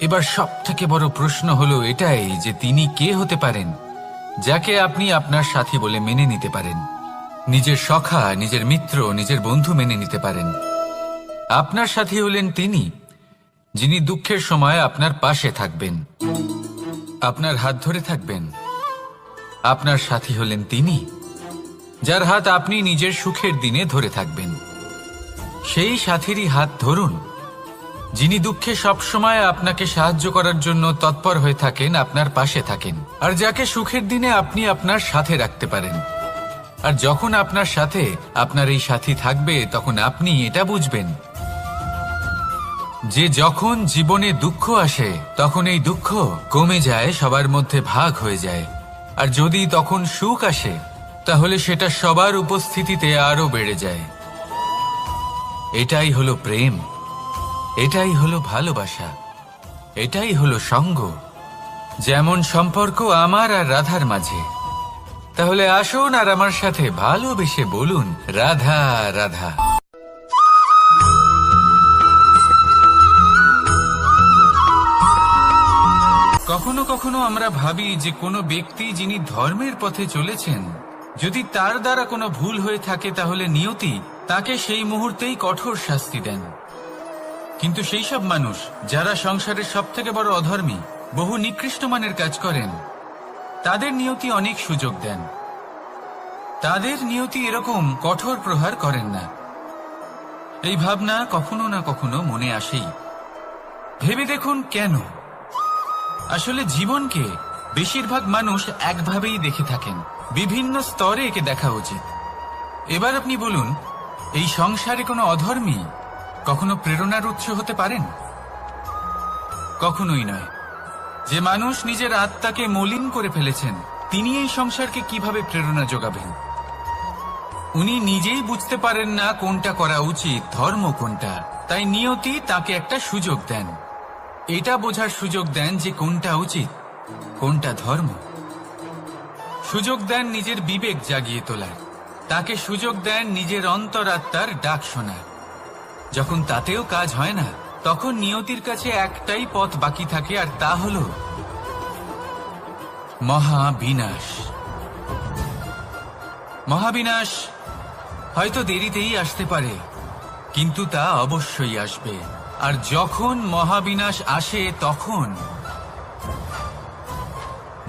এবার সব থেকে বড় প্রশ্ন হলো এটাই যে তিনি কে হতে পারেন যাকে আপনি আপনার সাথী বলে মেনে নিতে পারেন, নিজের সখা, নিজের মিত্র, নিজের বন্ধু মেনে নিতে পারেন। আপনার সাথী হলেন তিনি যিনি দুঃখের সময় আপনার পাশে থাকবেন, আপনার হাত ধরে থাকবেন। আপনার সাথী হলেন তিনি যার হাত আপনি নিজের সুখের দিনে ধরে থাকবেন। সেই সাথীরই হাত ধরুন যিনি দুঃখে সবসময় আপনাকে সাহায্য করার জন্য তৎপর হয়ে থাকেন, আপনার পাশে থাকেন, আর যাকে সুখের দিনে আপনি আপনার সাথে রাখতে পারেন। আর যখন আপনার সাথে আপনার এই সাথী থাকবে, তখন আপনি এটা বুঝবেন যে যখন জীবনে দুঃখ আসে, তখন এই দুঃখ কমে যায়, সবার মধ্যে ভাগ হয়ে যায়। আর যদি তখন সুখ আসে, তাহলে সেটা সবার উপস্থিতিতে আরো বেড়ে যায়। এটাই হলো প্রেম, এটাই হলো ভালোবাসা। এটাই হলো সঙ্গ, যেমন সম্পর্ক আমার আর রাধার মাঝে। তাহলে আসুন আর আমার সাথে ভালোবেসে বলুন, রাধা রাধা। কখনো কখনো আমরা ভাবি যে কোনো ব্যক্তি যিনি ধর্মের পথে চলেছেন, যদি তার দ্বারা কোনো ভুল হয়ে থাকে তাহলে নিয়তি তাকে সেই মুহূর্তেই কঠোর শাস্তি দেন। কিন্তু সেই সব মানুষ যারা সংসারের সবথেকে বড় অধর্মী, বহু নিকৃষ্ট মানের কাজ করেন, তাদের নিয়তি অনেক সুযোগ দেন। তাদের নিয়তি এরকম কঠোর প্রহার করেন না। এই ভাবনা কখনো না কখনো মনে আসেই। ভেবে দেখুন কেন? আসলে জীবনকে বেশিরভাগ মানুষ একভাবেই দেখে থাকেন, বিভিন্ন স্তরে একে দেখা উচিত। এবার আপনি বলুন, এই সংসারে কোনো অধর্মী কখনো প্রেরণার উৎস হতে পারেন? কখনোই নয়। যে মানুষ নিজের আত্মাকে মলিন করে ফেলেছেন, তিনি এই সংসারকে কিভাবে প্রেরণা যোগাবেন? উনি নিজেই বুঝতে পারেন না কোনটা করা উচিত, ধর্ম কোনটা। তাই নিয়তি তাকে একটা সুযোগ দেন, এটা বোঝার সুযোগ দেন যে কোনটা উচিত, কোনটা ধর্ম। সুযোগ দেন নিজের বিবেক জাগিয়ে তোলার, তাকে সুযোগ দেন নিজের অন্তরাত্মার ডাক শোনার। যখন তাতেও কাজ হয় না, তখন নিয়তির কাছে একটাই পথ বাকি থাকে, আর তা হল মহাবিনাশ। মহাবিনাশ হয়তো দেরিতেই আসতে পারে, কিন্তু তা অবশ্যই আসবে। আর যখন মহাবিনাশ আসে, তখন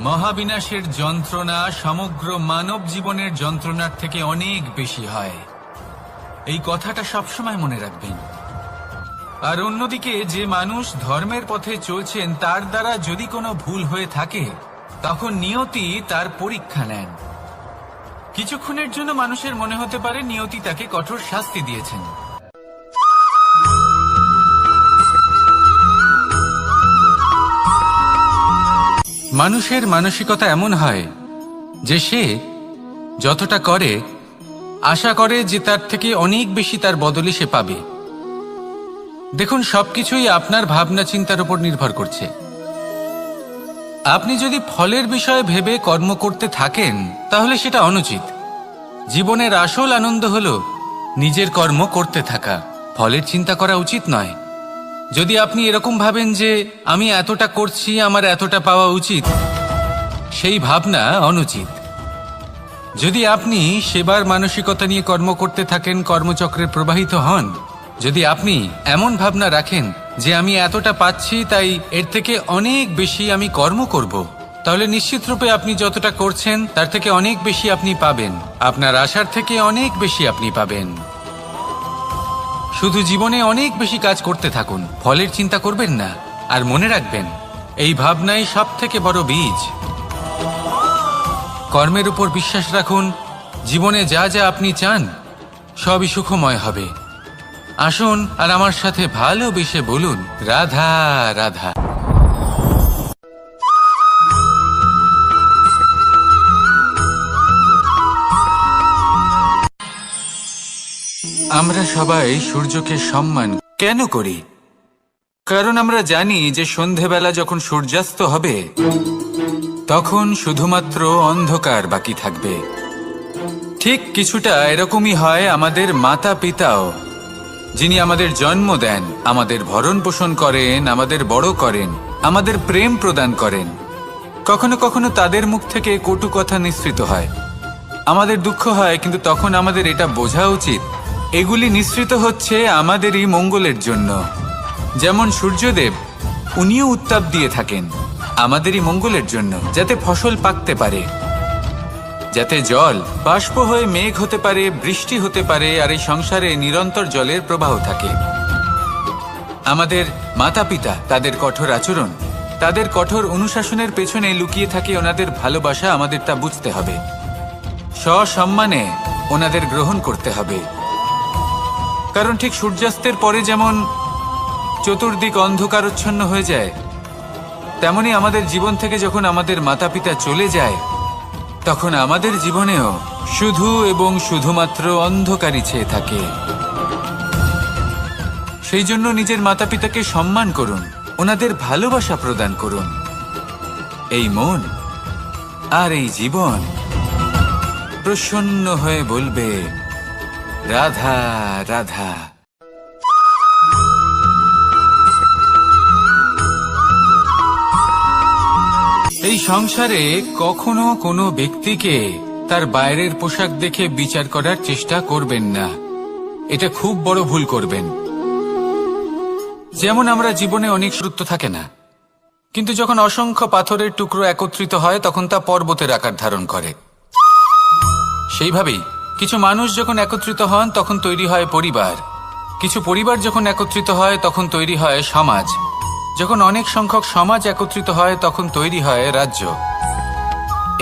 মহাবিনাশের যন্ত্রণা সমগ্র মানব জীবনের যন্ত্রণার থেকে অনেক বেশি হয়। এই কথাটা সবসময় মনে রাখবেন। আর অন্যদিকে যে মানুষ ধর্মের পথে চলছেন, তার দ্বারা যদি কোনো ভুল হয়ে থাকে, তখন নিয়তি তার পরীক্ষা নেন। কিছুক্ষণের জন্য মানুষের মনে হতে পারে নিয়তি তাকে কঠোর শাস্তি দিয়েছেন। মানুষের মানসিকতা এমন হয় যে সে যতটা করে আশা করে যে তার থেকে অনেক বেশি তার বদলে সে পাবে। দেখুন, সবকিছুই আপনার ভাবনা চিন্তার উপর নির্ভর করছে। আপনি যদি ফলের বিষয়ে ভেবে কর্ম করতে থাকেন, তাহলে সেটা অনুচিত। জীবনের আসল আনন্দ হলো নিজের কর্ম করতে থাকা, ফলের চিন্তা করা উচিত নয়। যদি আপনি এরকম ভাবেন যে আমি এতটা করছি, আমার এতটা পাওয়া উচিত, সেই ভাবনা অনুচিত। যদি আপনি সেবার মানসিকতা নিয়ে কর্ম করতে থাকেন, কর্মচক্রে প্রবাহিত হন, যদি আপনি এমন ভাবনা রাখেন যে আমি এতটা পাচ্ছি, তাই এর থেকে অনেক বেশি আমি কর্ম করব, তাহলে নিশ্চিত রূপে আপনি যতটা করছেন তার থেকে অনেক বেশি আপনি পাবেন। আপনার আশার থেকে অনেক বেশি আপনি পাবেন। শুধু জীবনে অনেক বেশি কাজ করতে থাকুন, ফলের চিন্তা করবেন না। আর মনে রাখবেন, এই ভাবনাই সব থেকে বড় বীজ। কর্মের উপর বিশ্বাস রাখুন। জীবনে যা যা আপনি চান সবই সুখময় হবে। আসুন আর আমার সাথে ভালোবেসে বলুন, রাধা রাধা। আমরা সবাই সূর্যকে সম্মান কেন করি? কারণ আমরা জানি যে সন্ধেবেলা যখন সূর্যাস্ত হবে, তখন শুধুমাত্র অন্ধকার বাকি থাকবে। ঠিক কিছুটা এরকমই হয় আমাদের মাতা পিতাও, যিনি আমাদের জন্ম দেন, আমাদের ভরণ পোষণ করেন, আমাদের বড় করেন, আমাদের প্রেম প্রদান করেন। কখনো কখনো তাদের মুখ থেকে কটু কথা নিঃসৃত হয়, আমাদের দুঃখ হয়, কিন্তু তখন আমাদের এটা বোঝা উচিত এগুলি নিঃসৃত হচ্ছে আমাদেরই মঙ্গলের জন্য। যেমন সূর্যদেব, উনিও উত্তাপ দিয়ে থাকেন আমাদেরই মঙ্গলের জন্য, যাতে ফসল পাকতে পারে, যাতে জল বাষ্প হয়ে মেঘ হতে পারে, বৃষ্টি হতে পারে, আর এই সংসারে নিরন্তর জলের প্রবাহ থাকে। আমাদের মাতা পিতা, তাদের কঠোর আচরণ, তাদের কঠোর অনুশাসনের পেছনে লুকিয়ে থাকে ওনাদের ভালোবাসা। আমাদের তা বুঝতে হবে, সসম্মানে ওনাদের গ্রহণ করতে হবে। কারণ ঠিক সূর্যাস্তের পরে যেমন চতুর্দিক অন্ধকারচ্ছন্ন হয়ে যায়, তেমনি আমাদের জীবন থেকে যখন আমাদের মাতা পিতা চলে যায়, তখন আমাদের জীবনেও শুধু এবং শুধুমাত্র অন্ধকারই ছেয়ে থাকে। সেই জন্য নিজের মাতা পিতাকে সম্মান করুন, ওনাদের ভালোবাসা প্রদান করুন। এই মন আর এই জীবন প্রসন্ন হয়ে বলবে, রাধা রাধা। এই সংসারে কখনো কোনো ব্যক্তিকে তার বাইরের পোশাক দেখে বিচার করার চেষ্টা করবেন না। এটা খুব বড় ভুল করবেন। যেমন আমরা জীবনে অনেক সূত্র থাকে না, কিন্তু যখন অসংখ্য পাথরের টুকরো একত্রিত হয় তখন তা পর্বতের আকার ধারণ করে। সেইভাবেই কিছু মানুষ যখন একত্রিত হন তখন তৈরি হয় পরিবার, কিছু পরিবার যখন একত্রিত হয় তখন তৈরি হয় সমাজ, যখন অনেক সংখ্যক সমাজ একত্রিত হয় তখন তৈরি হয় রাজ্য।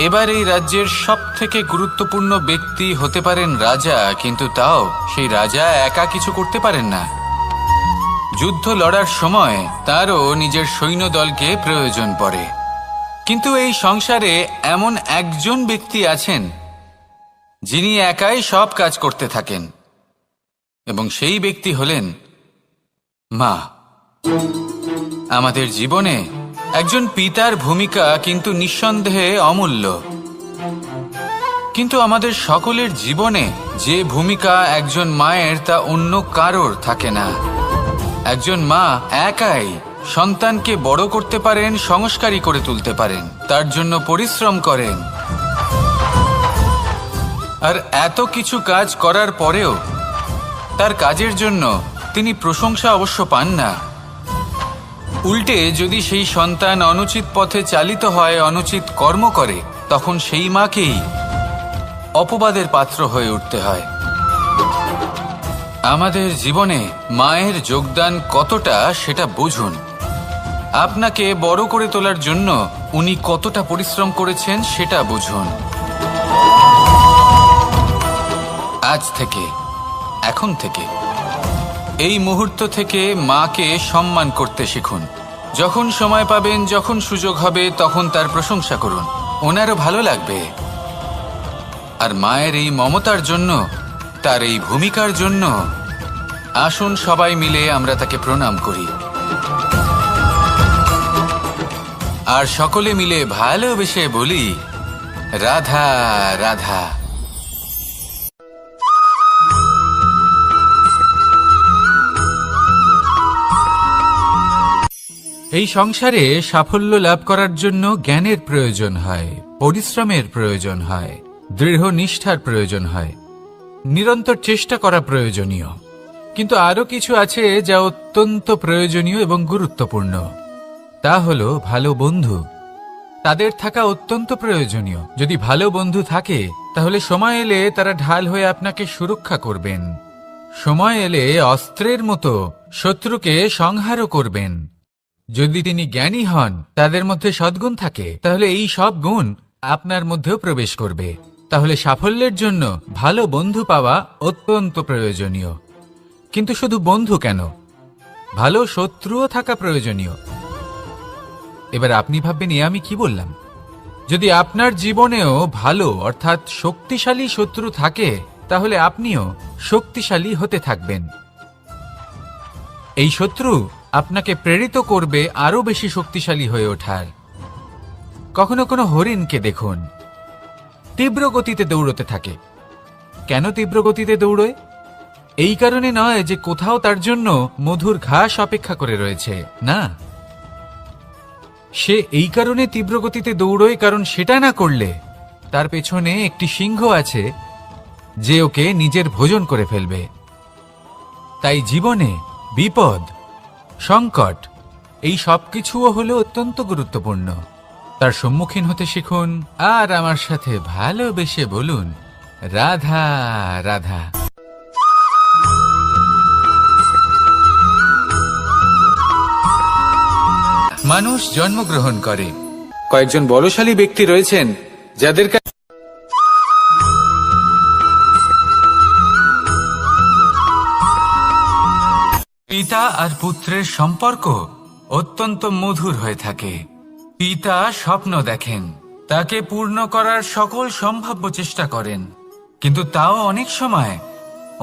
এবার এই রাজ্যের সবথেকে গুরুত্বপূর্ণ ব্যক্তি হতে পারেন রাজা, কিন্তু তাও সেই রাজা একা কিছু করতে পারেন না। যুদ্ধ লড়ার সময় তারও নিজের সৈন্যদলকে প্রয়োজন পড়ে। কিন্তু এই সংসারে এমন একজন ব্যক্তি আছেন যিনি একাই সব কাজ করতে থাকেন, এবং সেই ব্যক্তি হলেন মা। আমাদের জীবনে একজন পিতার ভূমিকা কিন্তু নিঃসন্দেহে অমূল্য, কিন্তু আমাদের সকলের জীবনে যে ভূমিকা একজন মায়ের তা অন্য কারোর থাকে না। একজন মা একাই সন্তানকে বড় করতে পারেন, সংস্কারী করে তুলতে পারেন, তার জন্য পরিশ্রম করেন। আর এত কিছু কাজ করার পরেও তার কাজের জন্য তিনি প্রশংসা অবশ্য পান না। উল্টে যদি সেই সন্তান অনুচিত পথে চালিত হয়, অনুচিত কর্ম করে, তখন সেই মাকেই অপবাদের পাত্র হয়ে উঠতে হয়। আমাদের জীবনে মায়ের যোগদান কতটা সেটা বুঝুন। আপনাকে বড় করে তোলার জন্য উনি কতটা পরিশ্রম করেছেন সেটা বুঝুন। আজ থেকে, এখন থেকে, এই মুহূর্ত থেকে মাকে সম্মান করতে শিখুন। যখন সময় পাবেন, যখন সুযোগ হবে, তখন তার প্রশংসা করুন, ওনারও ভালো লাগবে। আর মায়ের এই মমতার জন্য, তার এই ভূমিকার জন্য আসুন সবাই মিলে আমরা তাকে প্রণাম করি, আর সকলে মিলে ভালোবেসে বলি, রাধা রাধা। এই সংসারে সাফল্য লাভ করার জন্য জ্ঞানের প্রয়োজন হয়, পরিশ্রমের প্রয়োজন হয়, দৃঢ় নিষ্ঠার প্রয়োজন হয়, নিরন্তর চেষ্টা করা প্রয়োজনীয়। কিন্তু আরো কিছু আছে যা অত্যন্ত প্রয়োজনীয় এবং গুরুত্বপূর্ণ। তা হলো ভালো বন্ধু। তাদের থাকা অত্যন্ত প্রয়োজনীয়। যদি ভালো বন্ধু থাকে তাহলে সময় এলে তারা ঢাল হয়ে আপনাকে সুরক্ষা করবেন। সময় এলে অস্ত্রের মতো শত্রুকে সংহারও করবেন। যদি তিনি জ্ঞানী হন, তাদের মধ্যে সদ্গুণ থাকে, তাহলে এই সব গুণ আপনার মধ্যেও প্রবেশ করবে। তাহলে সাফল্যের জন্য ভালো বন্ধু পাওয়া অত্যন্ত প্রয়োজনীয়। কিন্তু শুধু বন্ধু কেন, ভালো শত্রুও থাকা প্রয়োজনীয়। এবার আপনি ভাববেন, এ আমি কি বললাম? যদি আপনার জীবনেও ভালো অর্থাৎ শক্তিশালী শত্রু থাকে, তাহলে আপনিও শক্তিশালী হতে থাকবেন। এই শত্রু আপনাকে প্রেরিত করবে আরো বেশি শক্তিশালী হয়ে ওঠার। কখনো কোনো হরিণকে দেখুন, তীব্র গতিতে দৌড়তে থাকে। কেন তীব্র গতিতে দৌড়য়? এই কারণে নয় যে কোথাও তার জন্য মধুর ঘাস অপেক্ষা করে রয়েছে, না। সে এই কারণে তীব্র গতিতে দৌড়য় কারণ সেটা না করলে তার পেছনে একটি সিংহ আছে যে ওকে নিজের ভোজন করে ফেলবে। তাই জীবনে বিপদ, সংকট, এই সবকিছুও হলো অত্যন্ত গুরুত্বপূর্ণ। তার সম্মুখীন হতে শিখুন আর আমার সাথে ভালোবেসে বলুন, রাধা রাধা। মানুষ জন্মগ্রহণ করে। কয়েকজন বলশালী ব্যক্তি রয়েছেন যাদের পিতা আর পুত্রের সম্পর্ক অত্যন্ত মধুর হয়ে থাকে। পিতা স্বপ্ন দেখেন, তাকে পূর্ণ করার সকল সম্ভাব্য চেষ্টা করেন, কিন্তু তাও অনেক সময়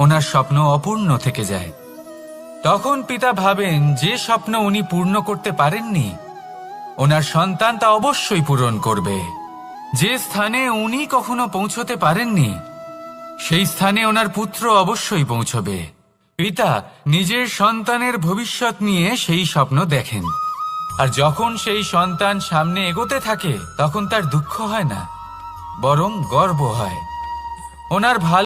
ওনার স্বপ্ন অপূর্ণ থেকে যায়। তখন পিতা ভাবেন যে স্বপ্ন উনি পূর্ণ করতে পারেননি ওনার সন্তান তা অবশ্যই পূরণ করবে। যে স্থানে উনি কখনো পৌঁছতে পারেননি সেই স্থানে ওনার পুত্র অবশ্যই পৌঁছবে। পিতা নিজের সন্তানের ভবিষ্যৎ নিয়ে সেই স্বপ্ন দেখেন, আর যখন সেই সন্তান সামনে এগোতে থাকে তখন তার দুঃখ হয় না, বরং গর্ব হয়। ওনার ভালো